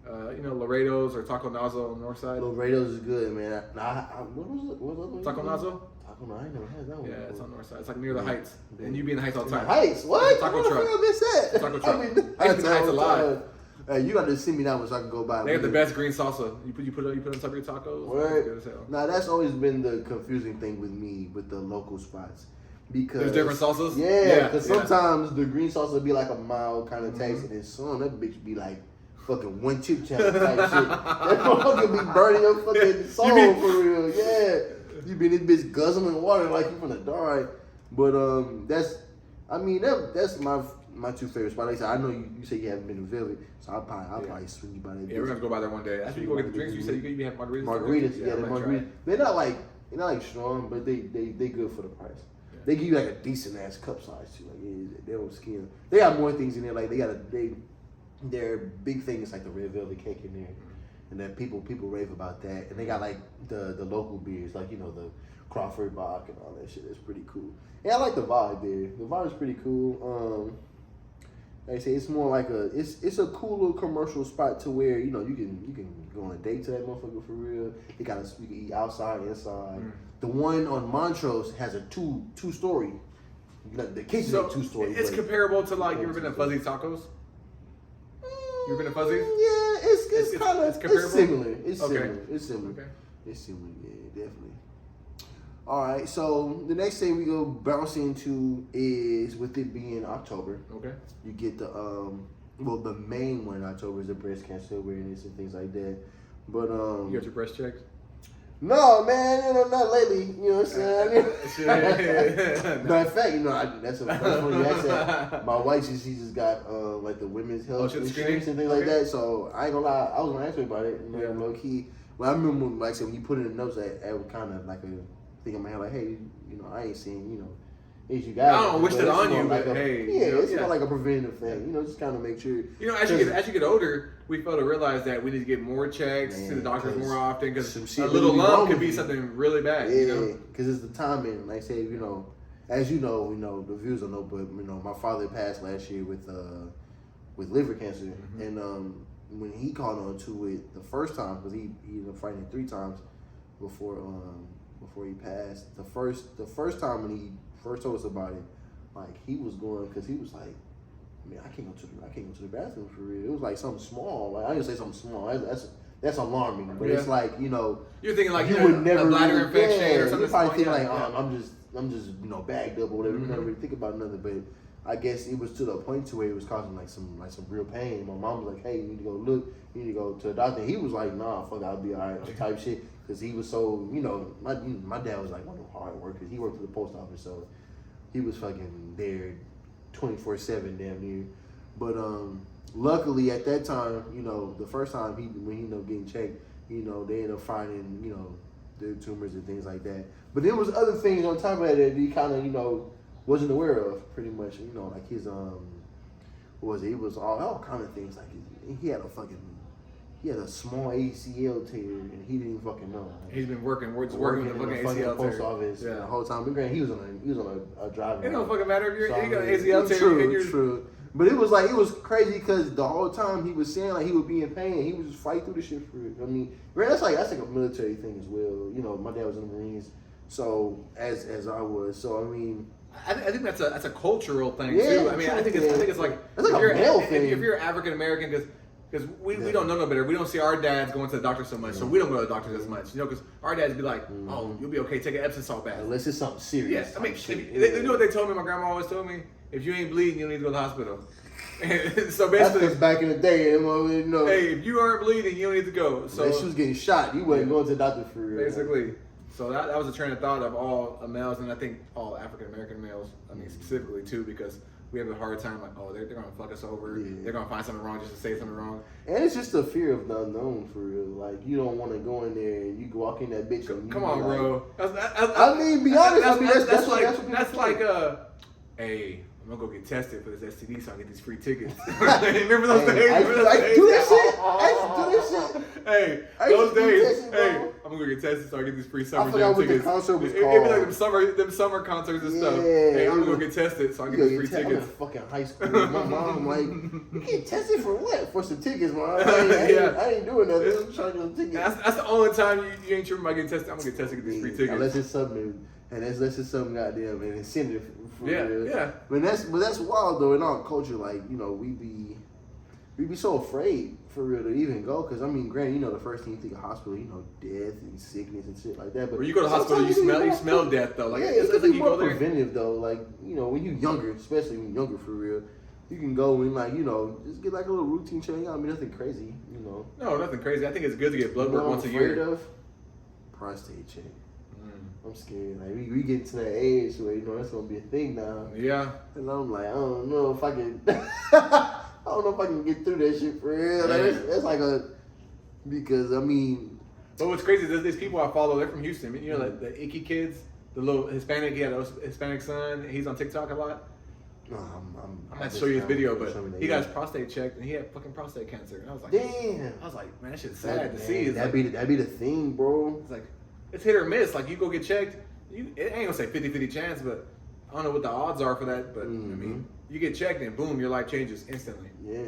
Laredo's or Taco Nazo on the north side. Laredo's is good, man. What was it? What was Taco Nazo? Taco Nazo, I ain't never had that one. Yeah, it's on the north side. It's like near the Heights. And you be in the Heights all the time. Heights? What? Taco truck. I miss that. Taco truck. I mean, I used to be in the Heights a lot. Hey, you got to send me that one so I can go buy it. They have the best green salsa. You put on top of your tacos. Right. Now that's always been the confusing thing with me with the local spots, because there's different salsas. Yeah, because sometimes the green salsa will be like a mild kind of taste, and then some that bitch be like fucking one chip challenge type shit. That motherfucker be burning your fucking soul for real. Yeah, you be this bitch guzzling water like you from the dark. But that's my 2 favorite spots. Like I said, I know you say you haven't been to Velvet, so I'll probably swing you by that. Yeah, we're gonna go by there one day. After you go get the drinks, you said you have margaritas. Margaritas, yeah, the margaritas. They're not like strong, but they good for the price. Yeah. They give you like a decent ass cup size too. Like they don't skin. They got more things in there. Like their big thing is like the red velvet cake in there, and then people rave about that. And they got like the local beers, like the Crawford Bach and all that shit. It's pretty cool. Yeah, I like the vibe there. The vibe is pretty cool. Like I say, it's more like it's a cool little commercial spot to where you can go on a date to that motherfucker for real. You can eat outside, inside. The one on Montrose has a two story. The kitchen is 2 stories. It's comparable to like you ever been to Fuzzy Tacos? You ever been to Fuzzy's? Yeah, it's kind of similar. It's similar. Okay. It's similar. Yeah, definitely. All right, so the next thing we go bounce into is, with it being October. Okay. You get the main one in October is the breast cancer awareness and things like that. But you got your breast checked? No, man, not lately. You know what I'm saying? No, in fact, that's funny you asked that. My wife, she just got like the women's health insurance and things like that. So I ain't gonna lie, I was gonna ask her about it. Low key. Well, I remember when, like I said, when you put in the notes, that was kind of like a thing in my head, like, hey, I ain't seen, if you got I don't wish that on you, but hey. Yeah, it's more like a preventative thing. Just kind of make sure. As you get older, we fail to realize that we need to get more checks, see the doctors more often, because a little lump could be something really bad. Yeah, because it's the timing. Like I say, as you know, the viewers don't know, but my father passed last year with liver cancer, and when he caught on to it the first time, because he ended up fighting it 3 times before he passed. The first time when he first told us about it, like he was going, because he was like, man, I can't go to the bathroom for real. It was like something small. Like I didn't say something small. That's alarming. But it's like you're thinking like you would never a bladder infection or something. You probably think like I'm just bagged up or whatever. You never really think about nothing. But I guess it was to the point to where it was causing like some real pain. My mom was like, hey, you need to go look. You need to go to the doctor. And he was like, nah, fuck, I'll be all right type shit. Because he was so, my dad was like one of the hard workers. He worked at the post office, so he was fucking there 24/7 damn near. But luckily at that time, the first time when he ended up getting checked, they ended up finding, their tumors and things like that. But there was other things on top of that he kind of, wasn't aware of, pretty much. Like his what was it? It was all kind of things. Like he he had a small ACL tear and he didn't even fucking know. He's been working with the fucking ACL post tear. office the whole time. But granted, he was on a driving. It don't fucking matter if you got an ACL tear. True. But it was crazy because the whole time he was saying like he would be in pain. He would just fight through the shit for it. I mean, that's like a military thing as well. You know, my dad was in the Marines, so as I was. So I mean. I think that's a cultural thing too. I mean, I think it's like it's like a male thing. If you're African American, because we don't know no better. We don't see our dads going to the doctor so much, so we don't go to the doctors as much. You know, because our dads be like, "Oh, you'll be okay. Take an Epsom salt bath." Unless it's something serious. Yeah, I mean, you know what they told me? My grandma always told me, "If you ain't bleeding, you don't need to go to the hospital." So basically, that's back in the day, you know. Hey, if you aren't bleeding, you don't need to go. So if she was getting shot, you wasn't going to the doctor for real. Basically. So that was a train of thought of all males, and I think all African American males. I mean, specifically too, because we have a hard time like, oh, they're gonna fuck us over. Yeah. They're gonna find something wrong just to say something wrong. And it's just the fear of the unknown for real. Like you don't want to go in there and you walk in that bitch. And come on, like, bro. I mean, be honest. That's like hey. I'm gonna go get tested for this STD so I get these free tickets. Remember those days? Do that shit. Hey, those days. Hey, I'm gonna go get tested so I get these free summer jam tickets. The concert was called. It'd be like them summer concerts and stuff. Hey, I'm gonna go get tested so I get these free tickets. I'm in fucking high school. My mom like, you get tested for what? For some tickets, man. I ain't doing nothing. I'm trying to get tickets. That's the only time you ain't tripping about getting tested. I'm gonna get tested to get these free tickets. Unless it's something, unless it's something goddamn an incentive. Yeah. But that's wild though. In our culture, like you know, we be so afraid for real to even go. Because I mean, granted, you know, the first thing you think of hospital, you know, death and sickness and shit like that. But when you go to the hospital, you smell death though. Like it's like you more preventive though. Like you know, when you're younger, especially when you're younger for real, you can go and like you know, just get like a little routine check. I mean, nothing crazy, you know. No, nothing crazy. I think it's good to get blood work once a year. Prostate check. I'm scared. Like we get to that age where you know that's gonna be a thing now. Yeah. And I'm like, I don't know if I can. I don't know if I can get through that shit for real. Like, that's like because I mean. But what's crazy is these people I follow. They're from Houston. You know, like the Icky kids, the little Hispanic. He had a Hispanic son. He's on TikTok a lot. No, I'm not show you his video, but he got his prostate checked and he had fucking prostate cancer. And I was like, damn. I was like, man, that shit's sad to see. That'd be the thing, bro. It's like. It's hit or miss. Like, you go get checked, it ain't gonna say 50-50 chance, but I don't know what the odds are for that. But, I mean, you get checked and boom, your life changes instantly. Yeah.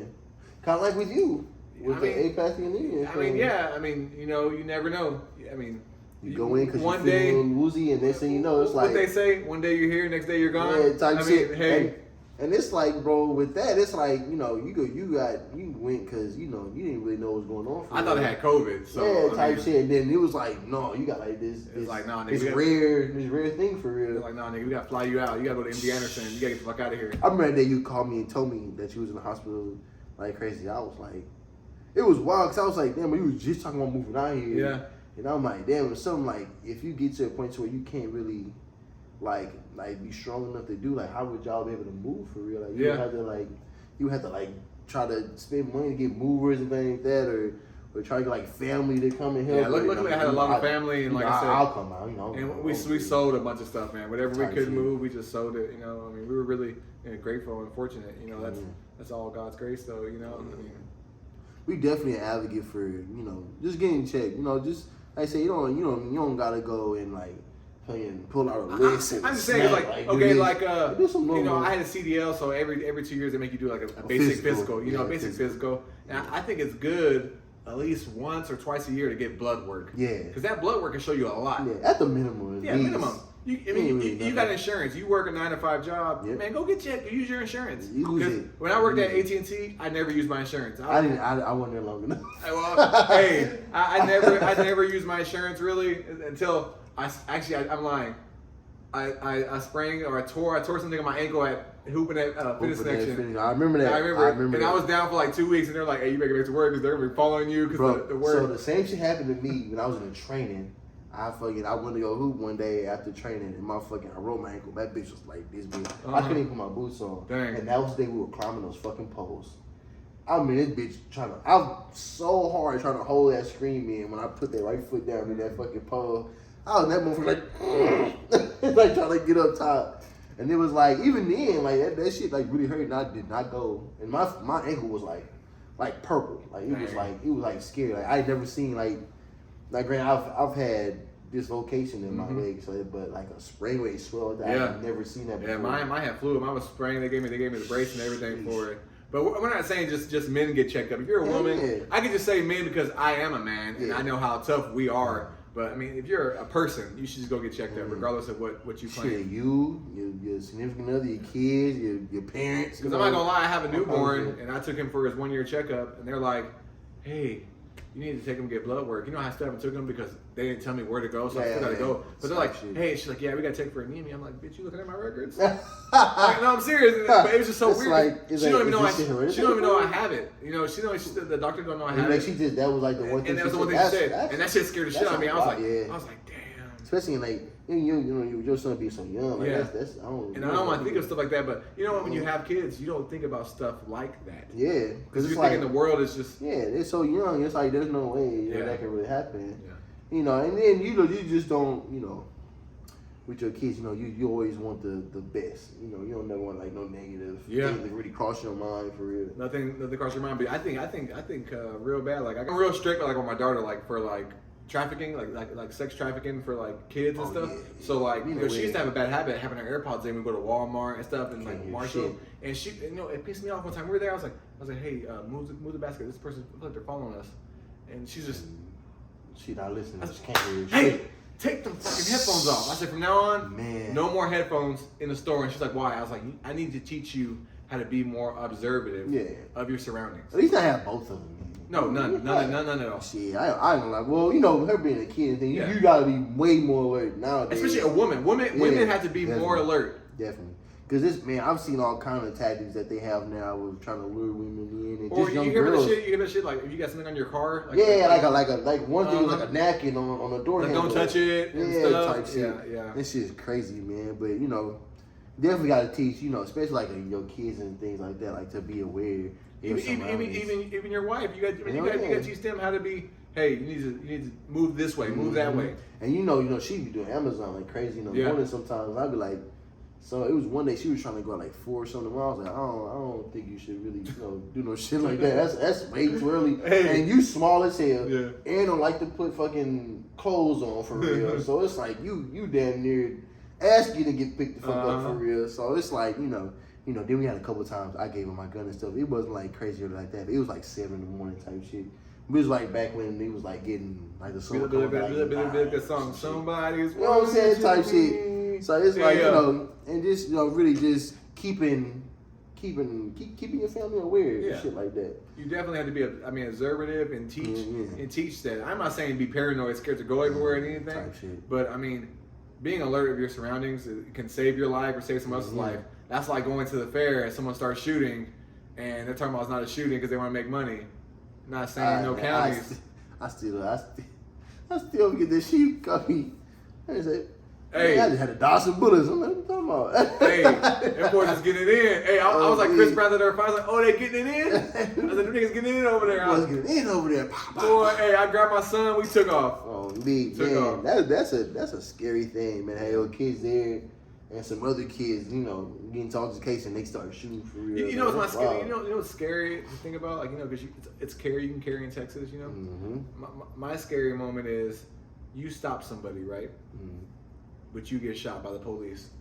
Kind of like with you. With the apathy and Indian. I mean, yeah. I mean, you know, you never know. I mean, you go in because you're feeling woozy and next thing you know, it's like. What they say, one day you're here, next day you're gone. Yeah, type shit. Hey. And it's like, bro, with that, it's like, you know, you went because, you know, you didn't really know what was going on. I thought it had COVID. So, yeah, type shit. And then it was like, no, you got like this. It's like, nah, nigga. This rare thing for real. Like, nah, nigga, we got to fly you out. You got to go to MD Anderson. You got to get the fuck out of here. I remember that day you called me and told me that you was in the hospital like crazy. I was like, it was wild because I was like, damn, you was just talking about moving out here. Yeah. And I'm like, damn, it's something like, if you get to a point where you can't really, like be strong enough to do, like how would y'all be able to move for real? Like you have to try to spend money to get movers and things like that, or try to get like family to come and help. Yeah, luckily I had a lot of family, and like I said, I'll come out, you know. And we sold a bunch of stuff, man. Whatever we couldn't move, we just sold it. You know, I mean, we were really grateful and fortunate. You know, that's all God's grace, though. You know, I mean, we definitely advocate for just getting checked. You know, just like I say, you don't gotta go and like. And pull out a list. I'm just saying, I had a CDL, so every 2 years they make you do like a basic physical. You know, a basic physical. And I think it's good at least once or twice a year to get blood work. Yeah. Because that blood work can show you a lot. Yeah, at the minimum. Yeah, minimum. You got insurance. You work a 9-to-5 job. Yep. Man, go get checked. Use your insurance. Because when I worked at AT&T, I never used my insurance. I wasn't there long enough. Hey, I never used my insurance really until. I'm lying. I sprained or I tore something on my ankle at hooping at Fitness Connection. I remember that. I remember and I was down for like 2 weeks, and they're like, "Hey, you better get back to work because they're gonna be following you because the work." So the same shit happened to me when I was in training. I went to go hoop one day after training, and I rolled my ankle. That bitch was like this big. I couldn't even put my boots on. Dang. And that was the day we were climbing those fucking poles. I mean, this bitch I was so hard trying to hold that screen in when I put that right foot down in that fucking pole. I was that motherfucker like trying to get up top. And it was like, even then, like that shit like really hurt and I did not go. And my ankle was like like purple. Like it was like scary. Like I never seen like granted I've had dislocation in my leg, so but like a sprain where it swelled. I've never seen that before. Yeah, mine had fluid. Mine was sprained. They gave me the brace and everything for it. But we're not saying just men get checked up. If you're a woman, I can just say men because I am a man and I know how tough we are. But I mean, if you're a person, you should just go get checked up, regardless of what you claim. Shit, your significant other, your kids, your parents. Because I'm not gonna lie, I have a newborn, and I took him for his 1 year checkup, and they're like, "Hey, you need to take him to get blood work." You know, I still haven't took him because they didn't tell me where to go, so I still gotta go. But they're like, "Hey," she's like, "Yeah, we gotta take for anemia." I'm like, "Bitch, you looking at my records?" Like, no, I'm serious. But it was just so weird. Like, she don't even know I have it. You know, the doctor don't know I have it. That was like the one thing. And that was the one thing she said, and that shit scared the shit out of me. I was like, damn. Especially in like your son being so young. Like that's I don't want to think of stuff like that, but you know when you have kids, you don't think about stuff like that. Yeah, because you're thinking the world is just they're so young. It's like there's no way that can really happen. Yeah. You know, and then you just don't with your kids. You always want the best. You don't never want like no negative things that really cross your mind for real. Nothing cross your mind. But I think real bad. Like I'm real strict like on my daughter like for like trafficking, like sex trafficking for like kids and stuff. Yeah. So like she used to have a bad habit of having her AirPods in. We go to Walmart and stuff and like Marshall. And she, it pissed me off one time. We were there. I was like, hey, move the basket. This person looks like they're following us. And she's just. She not listening. She can't hear hey, take them fucking headphones off. I said, from now on, no more headphones in the store. And she's like, why? I was like, I need to teach you how to be more observative of your surroundings. At least I have both of them. No, none at all. Shit, I ain't like. Well, her being a kid and thing, you gotta be way more alert nowadays. Especially a woman. Women have to be more alert. Definitely. Because I've seen all kind of tactics that they have now with trying to lure women in and or just young you hear girls. You hear that shit like if you got something on your car. Like one thing was like a napkin on the door handle. Don't touch it. And stuff. Type shit. Yeah. This shit is crazy, man. But definitely got to teach. Especially like your kids and things like that, like to be aware. Even your wife, you got to teach them how to be. Hey, you need to move this way, move that way. And she be doing Amazon like crazy in the morning sometimes. I'd be like, so it was one day she was trying to go at like 4 or something. I was like, I don't think you should really do no shit like that. That's way too early. Hey. And you small as hell, and don't like to put fucking clothes on for real. So it's like you damn near ask you to get picked the fuck up for real. So it's like then we had a couple of times I gave her my gun and stuff. It wasn't like crazy or like that. But it was like 7 in the morning type shit. It was like back when he was like getting like the song. The song somebody's. You know what I'm saying? Type shit. So it's like and just really just keeping your family aware and shit like that. You definitely have to be observative and teach that. I'm not saying be paranoid, scared to go everywhere and anything. But being alert of your surroundings can save your life or save someone else's life. That's like going to the fair and someone starts shooting, and they're talking about it's not a shooting because they want to make money. Not saying no counties. I still get this sheep copy. I say, hey, I just had a Dawson bullets. I'm like, what you talking about? Hey, them boys is getting it in. Hey, I was like Chris Brown at their fight. I was like, oh, they getting it in? I said, them niggas getting it in over there. Getting in over there. Boy, hey, I grabbed my son. We took off. Oh, man, that's a scary thing, man. Hey, your kids there. And some other kids, getting to case and they start shooting for real. What's scary? You know what's scary to think about? Like, because it's carry. You can carry in Texas. My scary moment is you stop somebody, right? But you get shot by the police.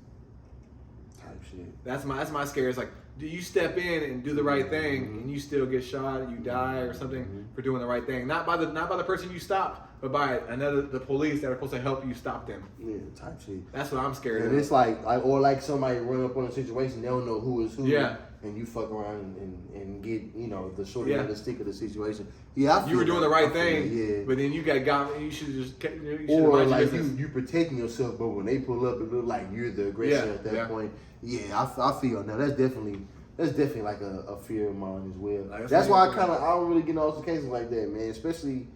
Type shit. That's my scary. It's like, do you step in and do the right thing and you still get shot or you die or something for doing the right thing? Not by the person you stopped, but by the police that are supposed to help you stop them. Yeah, type shit. That's what I'm scared of. And it's like somebody run up on a situation, they don't know who is who. Yeah. And you fuck around and get, the short end of the stick of the situation. Yeah, I feel you were doing the right thing, but then you got you should just or like you protecting yourself, but when they pull up, it look like you're the aggressor at that point. Yeah, I feel now. That's definitely like a fear of mine as well. That's why I don't really get in all cases like that, man. Especially,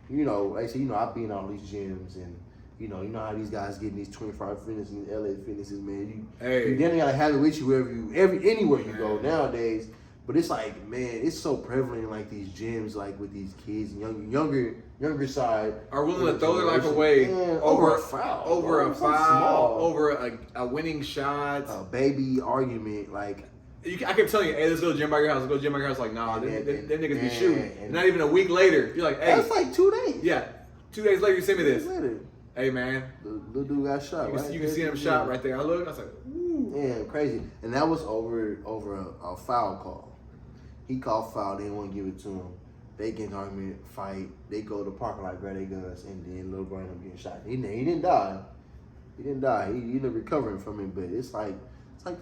like I say, I've been in all these gyms and you know how these guys get in these 25 fitness and LA fitnesses, man. You definitely gotta have it with you anywhere you go nowadays. But it's like, man, it's so prevalent in like these gyms, like with these kids and younger side are willing to throw their life away over a foul, over a winning shot, a baby argument. Like I kept telling you, hey, let's go to the gym by your house. Let's go to the gym by your house. Like, nah, them niggas be shooting. And not even a week later, you're like, hey. That's like 2 days. Yeah. 2 days later, you send me this. Hey, man. The dude got shot, right? You can see him shot right there. I looked, I was like, ooh. Yeah, crazy. And that was over a foul call. He called foul. They didn't want to give it to him. They get in an argument, fight. They go to the parking lot, grab their guns, and then little boy ended up getting shot. He didn't die. He ended up recovering from it, but it's like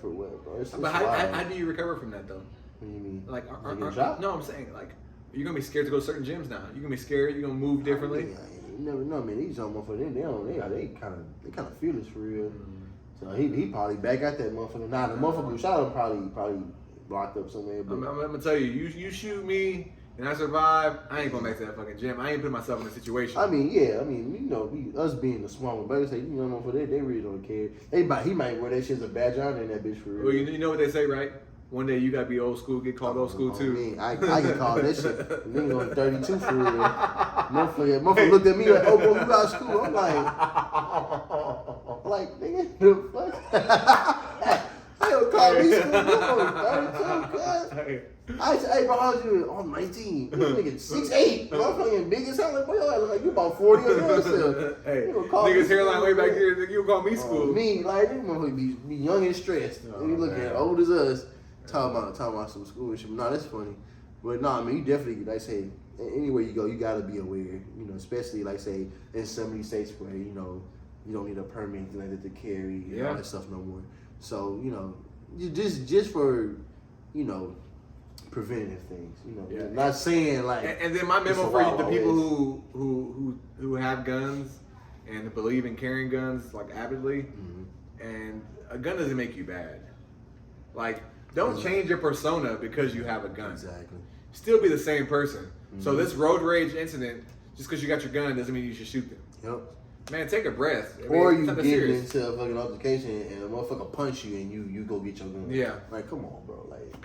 for what, bro? But how do you recover from that, though? What do you mean? Like, no, I'm saying, like, you're going to be scared to go to certain gyms now. You're going to be scared. You're going to move differently. You never know, man. These young motherfuckers, they kind of fearless for real. So he probably back at that motherfucker. Nah, the motherfucker who shot him probably blocked up somewhere. But I'm going to tell you, you shoot me and I survive, I ain't going back to that fucking gym. I ain't putting myself in a situation. I mean, us being the small one, but say, motherfucker, they really don't care. He might wear that shit as a badge on in that bitch for real. Well, you know what they say, right? One day you gotta be old school, get called old school too. I get called that shit. Nigga on 32 for real. Motherfucker looked at me like, oh, bro, you out of school. I'm like, nigga, the fuck? They don't call me school. I'm 32, cuz. I said, hey, bro, how old you? Oh, I'm 19. This nigga 6'8". Motherfucking big as hell. Like, boy, I look like you about 40 or yourself. Hey, niggas hairline way back here. You call me school. Me, like, these motherfuckers be young and stressed. You look at old as us. Talking about some school shit. No, that's funny. But no, I mean, you definitely, like say, anywhere you go, you gotta be aware. Especially like say in some of these states where you don't need a permit anything like that to carry and all that stuff no more. So just for preventative things. Not saying like. And then my memo for you, the people who have guns and believe in carrying guns like avidly, and a gun doesn't make you bad. Like. Don't change your persona because you have a gun. Exactly. Still be the same person. So this road rage incident, just because you got your gun doesn't mean you should shoot them. Yep. Man, take a breath. Or you get into a fucking altercation and a motherfucker punch you and you go get your gun. Yeah. Like, come on, bro. Like,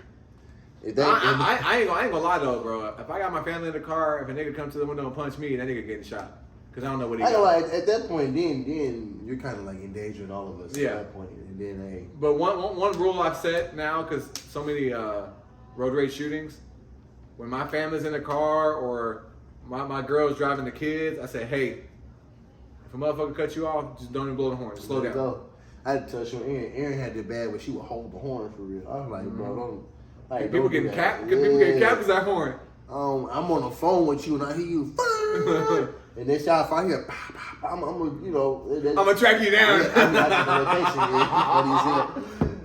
I ain't gonna lie though, bro. If I got my family in the car, if a nigga come to the window and punch me, that nigga getting shot. Because I don't know what he got. Like, at that point, then you're kind of like endangering all of us at that point. And then, hey. But one rule I've set now, because so many road rage shootings, when my family's in the car or my girl's driving the kids, I say, hey, if a motherfucker cut you off, just don't even blow the horn. Just slow down. Go. I had to touch on Aaron. Aaron had it bad, but she would hold the horn for real. I was like, bro, don't. Like, people getting capped. People getting capped because that horn. I'm on the phone with you and I hear you. And then if I hear, I'm gonna track you down. I'm not the location.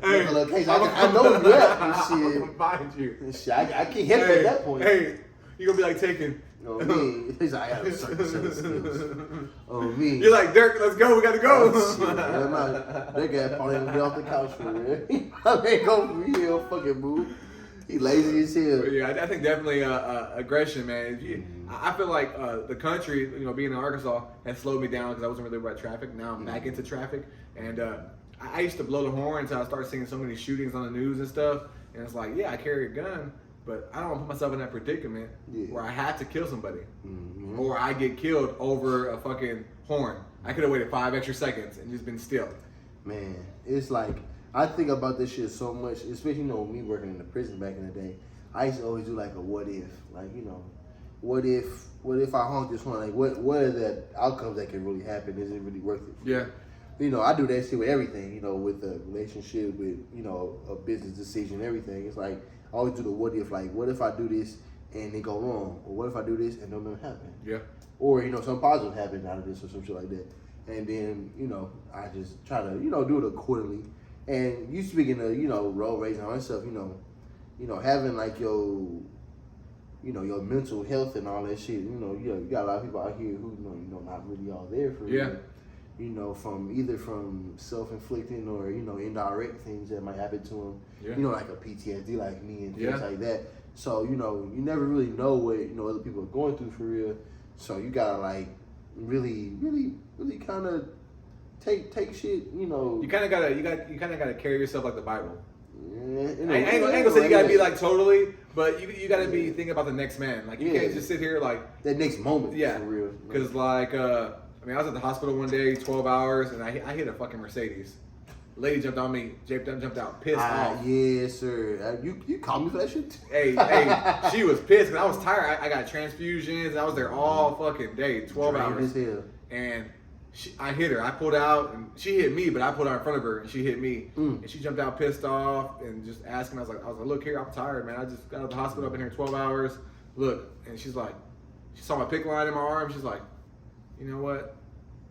I know you at and shit. I'm gonna find you. Shit, I can't hit at that point. Hey, you gonna be like Taken. Me. He's like, I got a certain set of skills. Me. You're like, Dirk, let's go. We got to go. That guy probably gonna get off the couch for real. I ain't gonna be here fucking move. He lazy as hell. Yeah, I think definitely aggression, man. I feel like the country, being in Arkansas, has slowed me down because I wasn't really about traffic. Now I'm back into traffic, and I used to blow the horn until I started seeing so many shootings on the news and stuff. And it's like, yeah, I carry a gun, but I don't want to put myself in that predicament where I have to kill somebody, or I get killed over a fucking horn. I could have waited 5 extra seconds and just been still. Man, it's like. I think about this shit so much, especially me working in the prison back in the day. I used to always do like a what if, like what if I honk this one? Like what are the outcomes that can really happen? Is it really worth it? Yeah. I do that shit with everything. With a relationship, with a business decision, everything. It's like I always do the what if. Like what if I do this and it go wrong, or what if I do this and nothing happen? Yeah. Or some positive happen out of this or some shit like that. And then I just try to do it accordingly. And you speaking of, road rage and all that stuff, having like your mental health and all that shit, you got a lot of people out here who, not really all there for you. From self-inflicting or, indirect things that might happen to them, like a PTSD like me and things like that. So, you never really know what, other people are going through for real. So you gotta like really, really, really kind of take shit, You kind of gotta carry yourself like the Bible. Yeah, I ain't gonna say you gotta be like totally, but you gotta be thinking about the next man. Like you can't just sit here like that next moment. Yeah, for real. Because I was at the hospital one day, 12 hours, and I hit a fucking Mercedes. lady jumped on me. Jumped out, pissed off. Yes, sir. You called me for that shit? Hey, she was pissed because I was tired. I got transfusions. And I was there all fucking day, 12 hours. And I hit her. I pulled out, and she hit me, but I pulled out in front of her, and she hit me. And she jumped out pissed off and just asking. I was like, look here, I'm tired, man. I just got out of the hospital. I've been here 12 hours. Look, and she's like, she saw my pick line in my arm. She's like, you know what?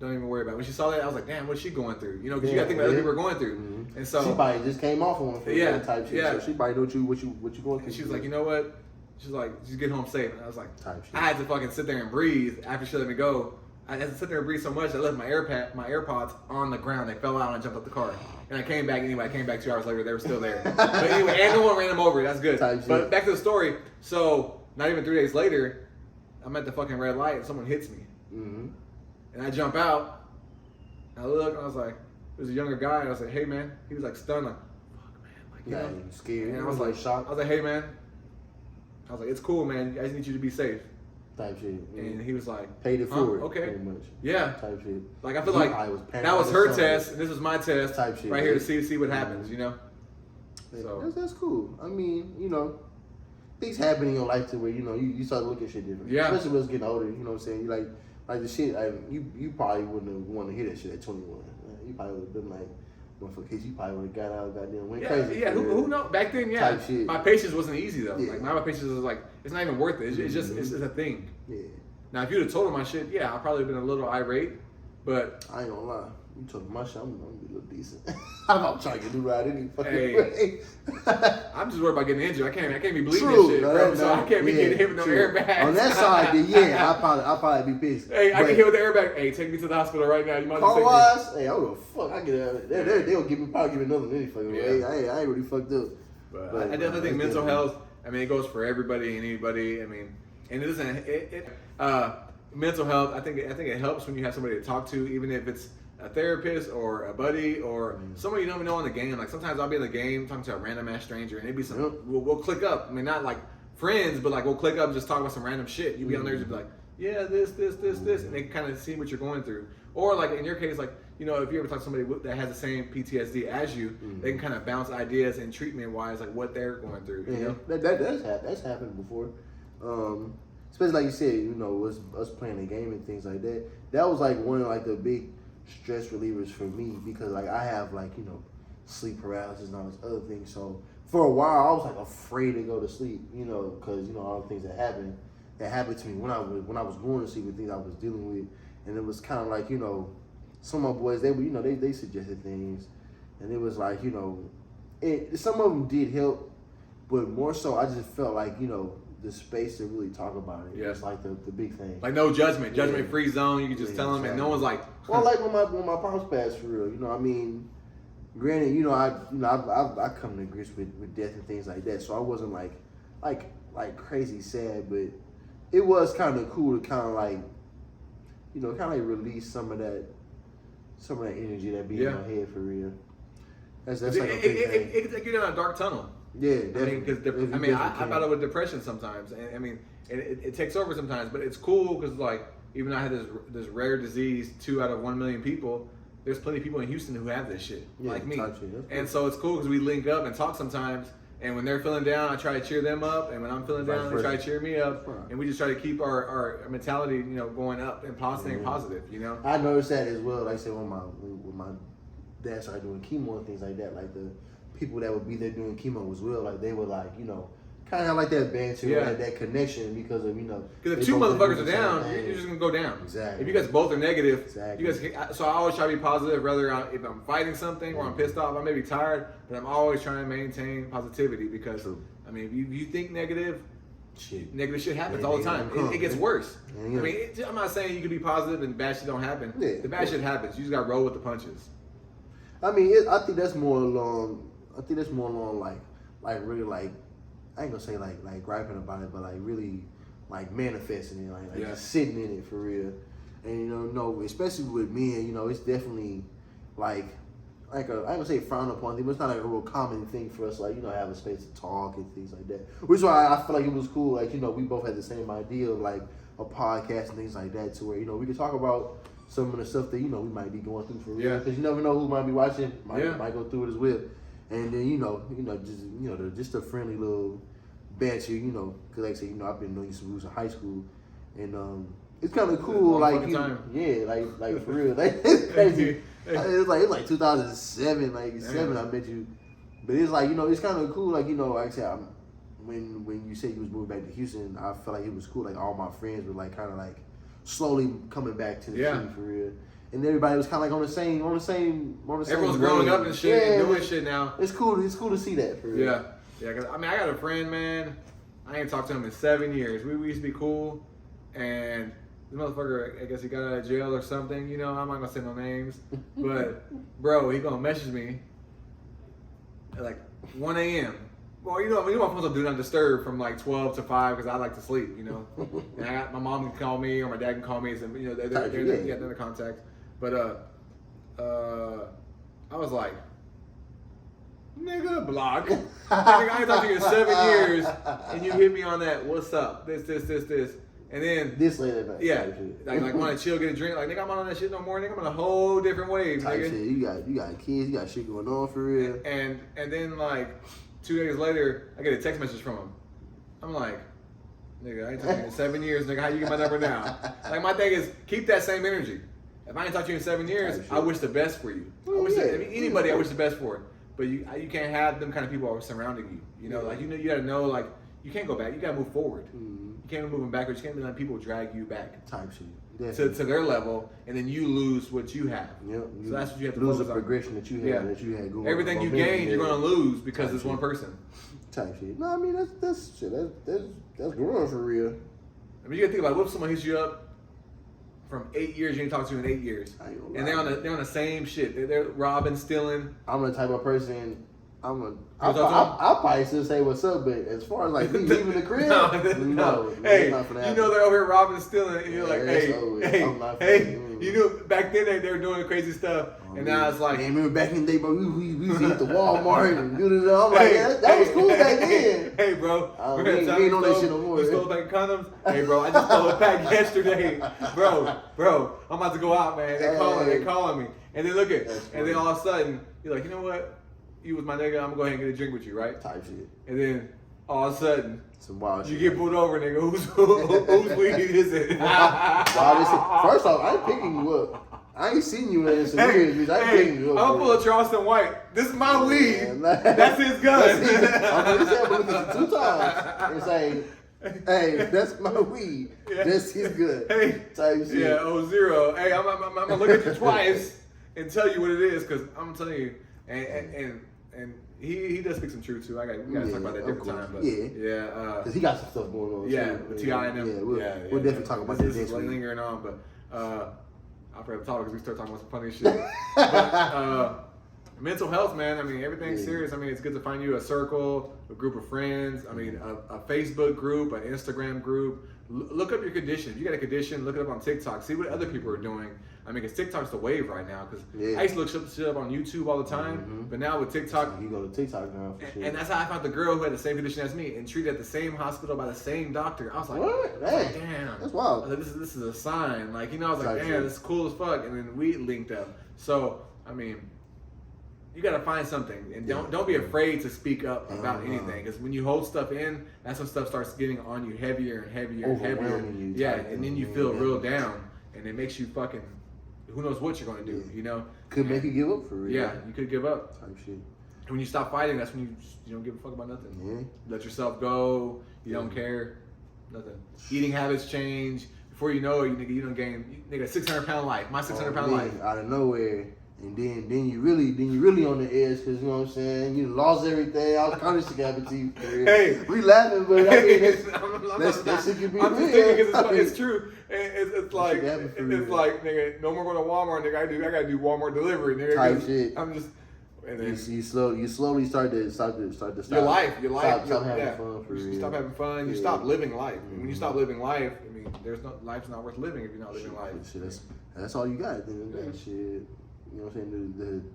Don't even worry about it. When she saw that, I was like, damn, what's she going through? You know, because you got to think about other people are going through. Mm-hmm. And so she probably just came off on that type shit. So she probably know what you going through. And she was like, you know what? She's like, just get home safe. And I was like, I had to fucking sit there and breathe after she let me go. I had to sit there and breathe so much I left my AirPods on the ground. They fell out and I jumped out the car. And I came back anyway. I came back 2 hours later. They were still there. But anyway, and no one ran them over. That's good. But back to the story. So not even 3 days later, I'm at the fucking red light and someone hits me. Mm-hmm. And I jump out. I look and I was like, there's a younger guy. And I was like, hey man. He was like stunned. Like, fuck man. Like, you know? Scared. And I was like shocked. I was like, hey man. I was like, it's cool, man. I just need you to be safe. Type shit. And he was like, paid it forward. Okay. Pretty much. Yeah. Type shit. Like I feel like that was her test and this was my test. Type shit. Right here to see what happens, you know? Yeah, so that's cool. I mean, you know, things happen in your life to where, you know, you start to look at shit different. Yeah. Especially when it's getting older, you know what I'm saying? You like the shit, you probably wouldn't have wanted to hear that shit at 21. You probably would have been like, for case you probably would have got out, goddamn, went crazy. Yeah, who knows? Back then, yeah. Type shit. My patience wasn't easy though. Yeah. Like my patience was like, it's not even worth it. It's just it's a thing. Yeah. Now if you'd have told him my shit, yeah, I'd probably been a little irate, but I ain't gonna lie. You told my shit, I'm gonna be a little decent. I'm trying to do right any fucking way. I'm just worried about getting injured. I can't be bleeding True, and shit, bro. So I can't be getting hit with no airbags. On that side, then yeah, I'll probably be pissed. Hey, I get hit with the airbag. Hey, take me to the hospital right now. You might car wise, hey, I don't give a fuck. I get out of there. They'll probably give me another than any fucking way. I ain't really fucked up. But I definitely think mental health. I mean, it goes for everybody and anybody. I mean, and it doesn't. Mental health. I think it helps when you have somebody to talk to, even if it's a therapist or a buddy or somebody you don't even know in the game. Like sometimes I'll be in the game talking to a random ass stranger and it'd be some we'll click up. I mean, not like friends, but like we'll click up and just talk about some random shit. You be on there just be like, yeah, this, and they kind of see what you're going through. Or like in your case, like, you know, if you ever talk to somebody that has the same PTSD as you, they can kind of bounce ideas and treatment wise, like what they're going through. You know? That's happened before. Especially like you said, you know, us playing the game and things like that. That was like one of like the big stress relievers for me because like I have like, you know, sleep paralysis and all this other things. So for a while I was like afraid to go to sleep, you know, because you know all the things that happened to me when I was going to sleep with things I was dealing with, and it was kind of like, you know, some of my boys, they were, you know, they suggested things, and it was like, you know, some of them did help, but more so I just felt like, you know, the space to really talk about it. Yeah. It's like the big thing. Like no judgment free zone. You can just tell them, and no one's like. Well, like when my pops passed for real, you know, I mean, granted, you know, I come to grips with death and things like that, so I wasn't like crazy sad, but it was kind of cool to kind of like, you know, kind of like release some of that energy that be in my head for real. That's like a big thing. It can take you down a dark tunnel. Yeah, definitely. I mean, I battle with depression sometimes, and I mean, it takes over sometimes, but it's cool because like even though I had this rare disease, 2 out of 1 million people, there's plenty of people in Houston who have this shit, like me, and so it's cool because we link up and talk sometimes. And when they're feeling down, I try to cheer them up, and when I'm feeling down, they try to cheer me up, and we just try to keep our mentality, you know, going up and positive, you know. I noticed that as well. Like I said, when my dad started doing chemo and things like that, like the people that would be there doing chemo as well, like they were like, you know, kind of like that banter, that connection because of, you know. Because if 2 motherfuckers are down, you're just gonna go down. Exactly. If you guys both are negative, you guys. So I always try to be positive, whether if I'm fighting something or I'm pissed off. I may be tired, but I'm always trying to maintain positivity because I mean, if you think negative shit happens all the time. It gets worse. I mean, I'm not saying you can be positive and bad shit don't happen. The bad shit happens. You just gotta roll with the punches. I mean, I think that's more along like really like, I ain't gonna say like griping about it, but like really like manifesting it, like just sitting in it for real. And you know, especially with men, you know, it's definitely like I ain't gonna say frowned upon thing, but it's not like a real common thing for us, like, you know, have a space to talk and things like that. Which is why I feel like it was cool, like, you know, we both had the same idea of like a podcast and things like that, to where, you know, we could talk about some of the stuff that we might be going through for real. Because you never know who might be watching, might go through it as well. And then just a friendly little banter, because like I said, I've been knowing you since high school, and it's kind of cool, like for real, like it's crazy. It's like 2007, like I met you, but it's like it's kind of cool, like like I said, when you said you was moving back to Houston, I felt like it was cool, like all my friends were like kind of like slowly coming back to the city for real. And everybody was kind of like on the same. Everyone's growing up and shit, and doing shit now. It's cool to see that for real. Yeah. Cause, I got a friend, man. I ain't talked to him in 7 years. We used to be cool, and this motherfucker, I guess he got out of jail or something. I'm not gonna say no names, but bro, he gonna message me at like 1 a.m. Well, my phone's on Do Not Disturb from like 12 to 5 because I like to sleep, And my mom can call me or my dad can call me, and they're in contact. But I was like, nigga, block. Nigga, I ain't talked to you in 7 years, and you hit me on that. What's up? This, and then this late at night. Yeah, like want to chill, get a drink. Like nigga, I'm not on that shit no more. Nigga, I'm on a whole different wave. Type nigga. Shit. You got kids. You got shit going on for real. And then like 2 days later, I get a text message from him. I'm like, nigga, I ain't talked to you in 7 years. Nigga, how you get my number now? Like my thing is keep that same energy. If I ain't talked to you in 7 years, I wish the best for you. Anybody, I wish the best for. But you can't have them kind of people surrounding you. You gotta know, like, you can't go back. You gotta move forward. Mm-hmm. You can't be moving backwards. You can't be letting people drag you back. Type shit. To their level, and then you lose what you have. Yep. So that's what you have to lose focus the progression that you had going. Everything you gained, you're gonna lose because it's one person. Type shit. No, I mean that's shit. That's growing for real. I mean, you gotta think about what if someone hits you up from 8 years, you ain't talked to in 8 years, and they're on the same shit. They're robbing, stealing. I'm the type of person. I'll probably still say what's up, but as far as like me leaving the crib, no. Hey, not for that. They're over here robbing, stealing, and you're like, hey. Back then they were doing crazy stuff, and now it's like. Man, remember back in the day, bro, we used to hit the Walmart and do this. I'm like, that was cool back then. Hey, bro, we ain't on that shit no more. You stole a pack of condoms? Hey, bro, I just stole a pack yesterday. Bro, I'm about to go out, man. They're calling me, and then and then all of a sudden you're like, you know what? You was my nigga, I'm gonna go ahead and get a drink with you, right? Type shit. And then all of a sudden, some wild you shit. Get pulled over, nigga. Whose weed is it? First off, I ain't picking you up. I ain't seen you in some years, bitch. I ain't picking you up. I'm gonna pull a Charleston White. This is my weed. That's his gun. I'm gonna say I'm gonna look at you 2 times and say, hey, that's my weed. Yeah. That's his gun. Hey, type shit. Yeah, 0. Hey, I'm gonna look at you twice and tell you what it is, because I'm telling you, and he does speak some truth too. We gotta talk about that different time. But because he got some stuff going on. Yeah, with T.I. and them. Yeah, we'll definitely talk about this next week. Lingering on, but I'll probably talk because we start talking about some funny shit. But mental health, man. I mean, everything's serious. I mean, it's good to find you a circle, a group of friends. I mean, a Facebook group, an Instagram group. Look up your condition. If you got a condition, look it up on TikTok. See what other people are doing. I mean, because TikTok's the wave right now. Because I used to look shit up on YouTube all the time, but now with TikTok, you go to TikTok now. For sure. And that's how I found the girl who had the same condition as me and treated at the same hospital by the same doctor. I was like, what? Damn, that's wild. I was like, this is a sign. Like, I was like, damn, this is cool as fuck. And then we linked up. So, I mean, you gotta find something, and don't be afraid to speak up about anything. Because when you hold stuff in, that's when stuff starts getting on you heavier and heavier and heavier. And then you feel real down, and it makes you fucking. Who knows what you're gonna do? Could make you give up for real. Yeah, you could give up. Type shit. And when you stop fighting, that's when you don't give a fuck about nothing. Yeah. Let yourself go. You don't care. Nothing. Eating habits change. Before you know it, you don't gain. 600-pound life. My 600-pound life. Out of nowhere. And then you really on the edge, because you know what I'm saying, you lost everything. All kind of shit happened to you. Hey, we laughing, but I mean that shit can be real. I'm just thinking because it's true. It's like nigga, no more going to Walmart, nigga. I gotta do Walmart delivery, nigga. Type shit. I'm just. And then you slowly start to stop. Your life. Stop having fun for you real. Stop having fun. You stop living life. And when you stop living life, I mean, life's not worth living if you're not living life. Shit, that's all you got. Then shit. You know what I'm saying?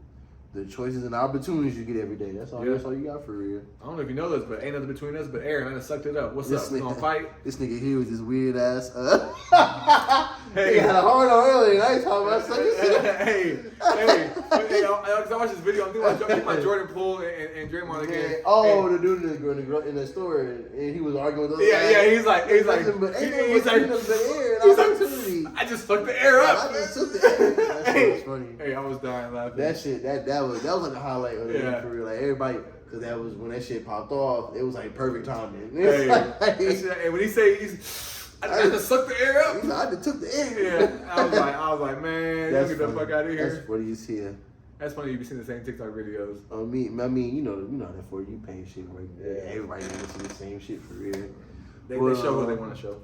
the choices and opportunities you get every day. That's all. That's all you got for real. I don't know if you know this, but ain't nothing between us but air, and I just sucked it up. What's up? We gonna fight? This nigga here with this weird ass. He had a hard on earlier. I ain't talking about sucking shit. Hey, I watched this video. I'm thinking about Jordan Poole and Draymond again. Oh, the dude in the store, and he was arguing with those guys. Yeah. He's like, I just fucked the air up. I just took the air. That shit was funny. Hey, I was dying laughing. That shit, that was like a highlight of the week for real. Like everybody, because that was when that shit popped off. It was like perfect timing. And when he say I just sucked the air up. I just took the air. Yeah, I was like, man, get the fuck out of here. That's funny as hell. That's funny. You be seeing the same TikTok videos. I mean, you know that for you paying shit right there. Everybody gonna see the same shit for real. They show what they want to show.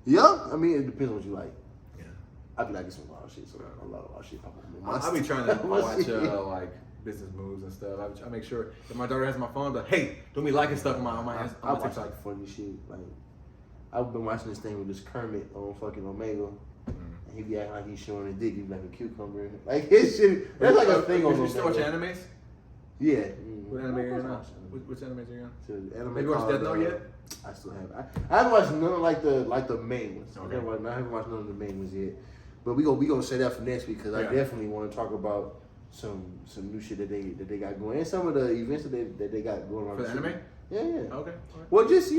Yeah, I mean, it depends on what you like. Yeah, I be liking some wild shit. So a lot of wild shit pop up. I be trying to watch like business moves and stuff. I make sure if my daughter has my phone, but hey, don't be liking stuff on my I watch like funny shit. Like I've been watching this thing with this Kermit on fucking Omega. And he be acting like he's showing a dick. He be like a cucumber. Like his shit. There's like a thing on. You still watch animes? Yeah. What anime are you on? Which animes are you on? Have you watched Death Note yet? I still have. I haven't watched none of like the main ones. Okay. I haven't watched none of the main ones yet. But we gonna say that for next week because I definitely want to talk about some new shit that they got going and some of the events that they got going on. For the anime? Yeah. Okay. Well, just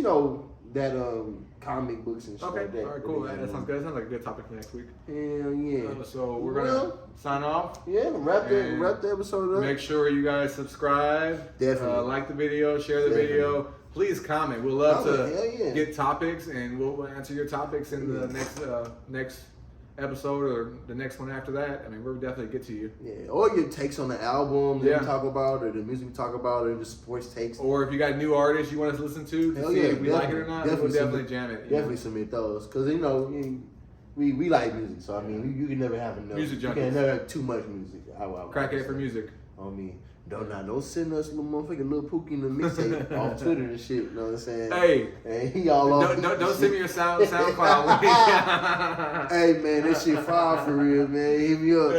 that comic books and shit like that. All right, cool. That sounds good. That sounds like a good topic for next week. Hell yeah. So we're gonna sign off. Yeah, wrap the episode up. Make sure you guys subscribe. Definitely. Like the video, share the video. Please comment. We'll love to get topics, and we'll answer your topics in the next episode or the next one after that. I mean, we'll definitely get to you. Yeah, or your takes on the album that we talk about, or the music we talk about, or the sports takes. Or if you got new artists you want us to listen to see if we like it or not, we'll definitely jam it. Definitely submit those, because we like music, so I mean, you can never have enough. Music junkies. You can never have too much music. Crackhead for music. I mean, don't send us little motherfucking Lil Pookie in the mixtape off Twitter and shit. You know what I'm saying? Hey, he all off. Don't send me your SoundCloud link. Hey man, that shit fire for real, man. Hit me up.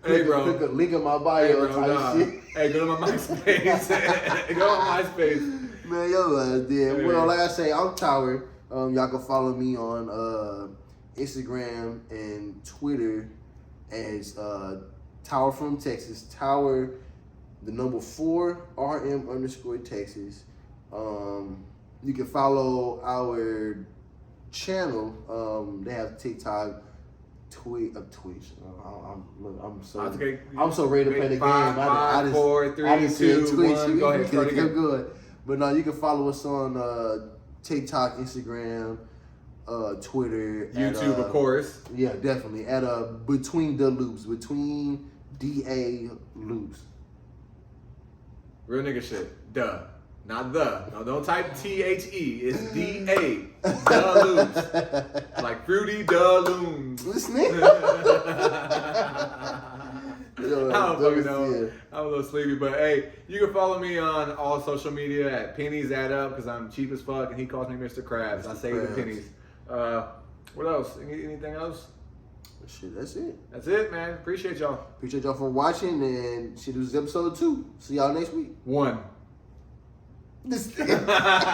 Hey bro. Click a link in my bio type shit. Hey, go to my MySpace. Go on MySpace. Man, yo ass dead. Well, like I say, I'm Tower. Y'all can follow me on Instagram and Twitter as Tower from Texas. Tower, the number 4 RM_Texas. You can follow our channel. They have TikTok, Twitch. I'm so ready to play the game. I just said Twitch. Go ahead, start again. Good. But no, you can follow us on TikTok, Instagram, Twitter, YouTube, of course. Yeah, definitely. At BetweenDaLoops, BetweenDaLoops. Real nigga shit. Duh. Not the. No, don't type THE. It's DA. DaLoops. Like Fruity DaLooms. This nigga. I don't fucking know. I'm a little sleepy, but hey, you can follow me on all social media at Pennies Add Up because I'm cheap as fuck and he calls me Mr. Krabs. I save the pennies. What else? Anything else? Shit, that's it. That's it, man. Appreciate y'all. Appreciate y'all for watching, and shit, this is episode 2. See y'all next week. 1. This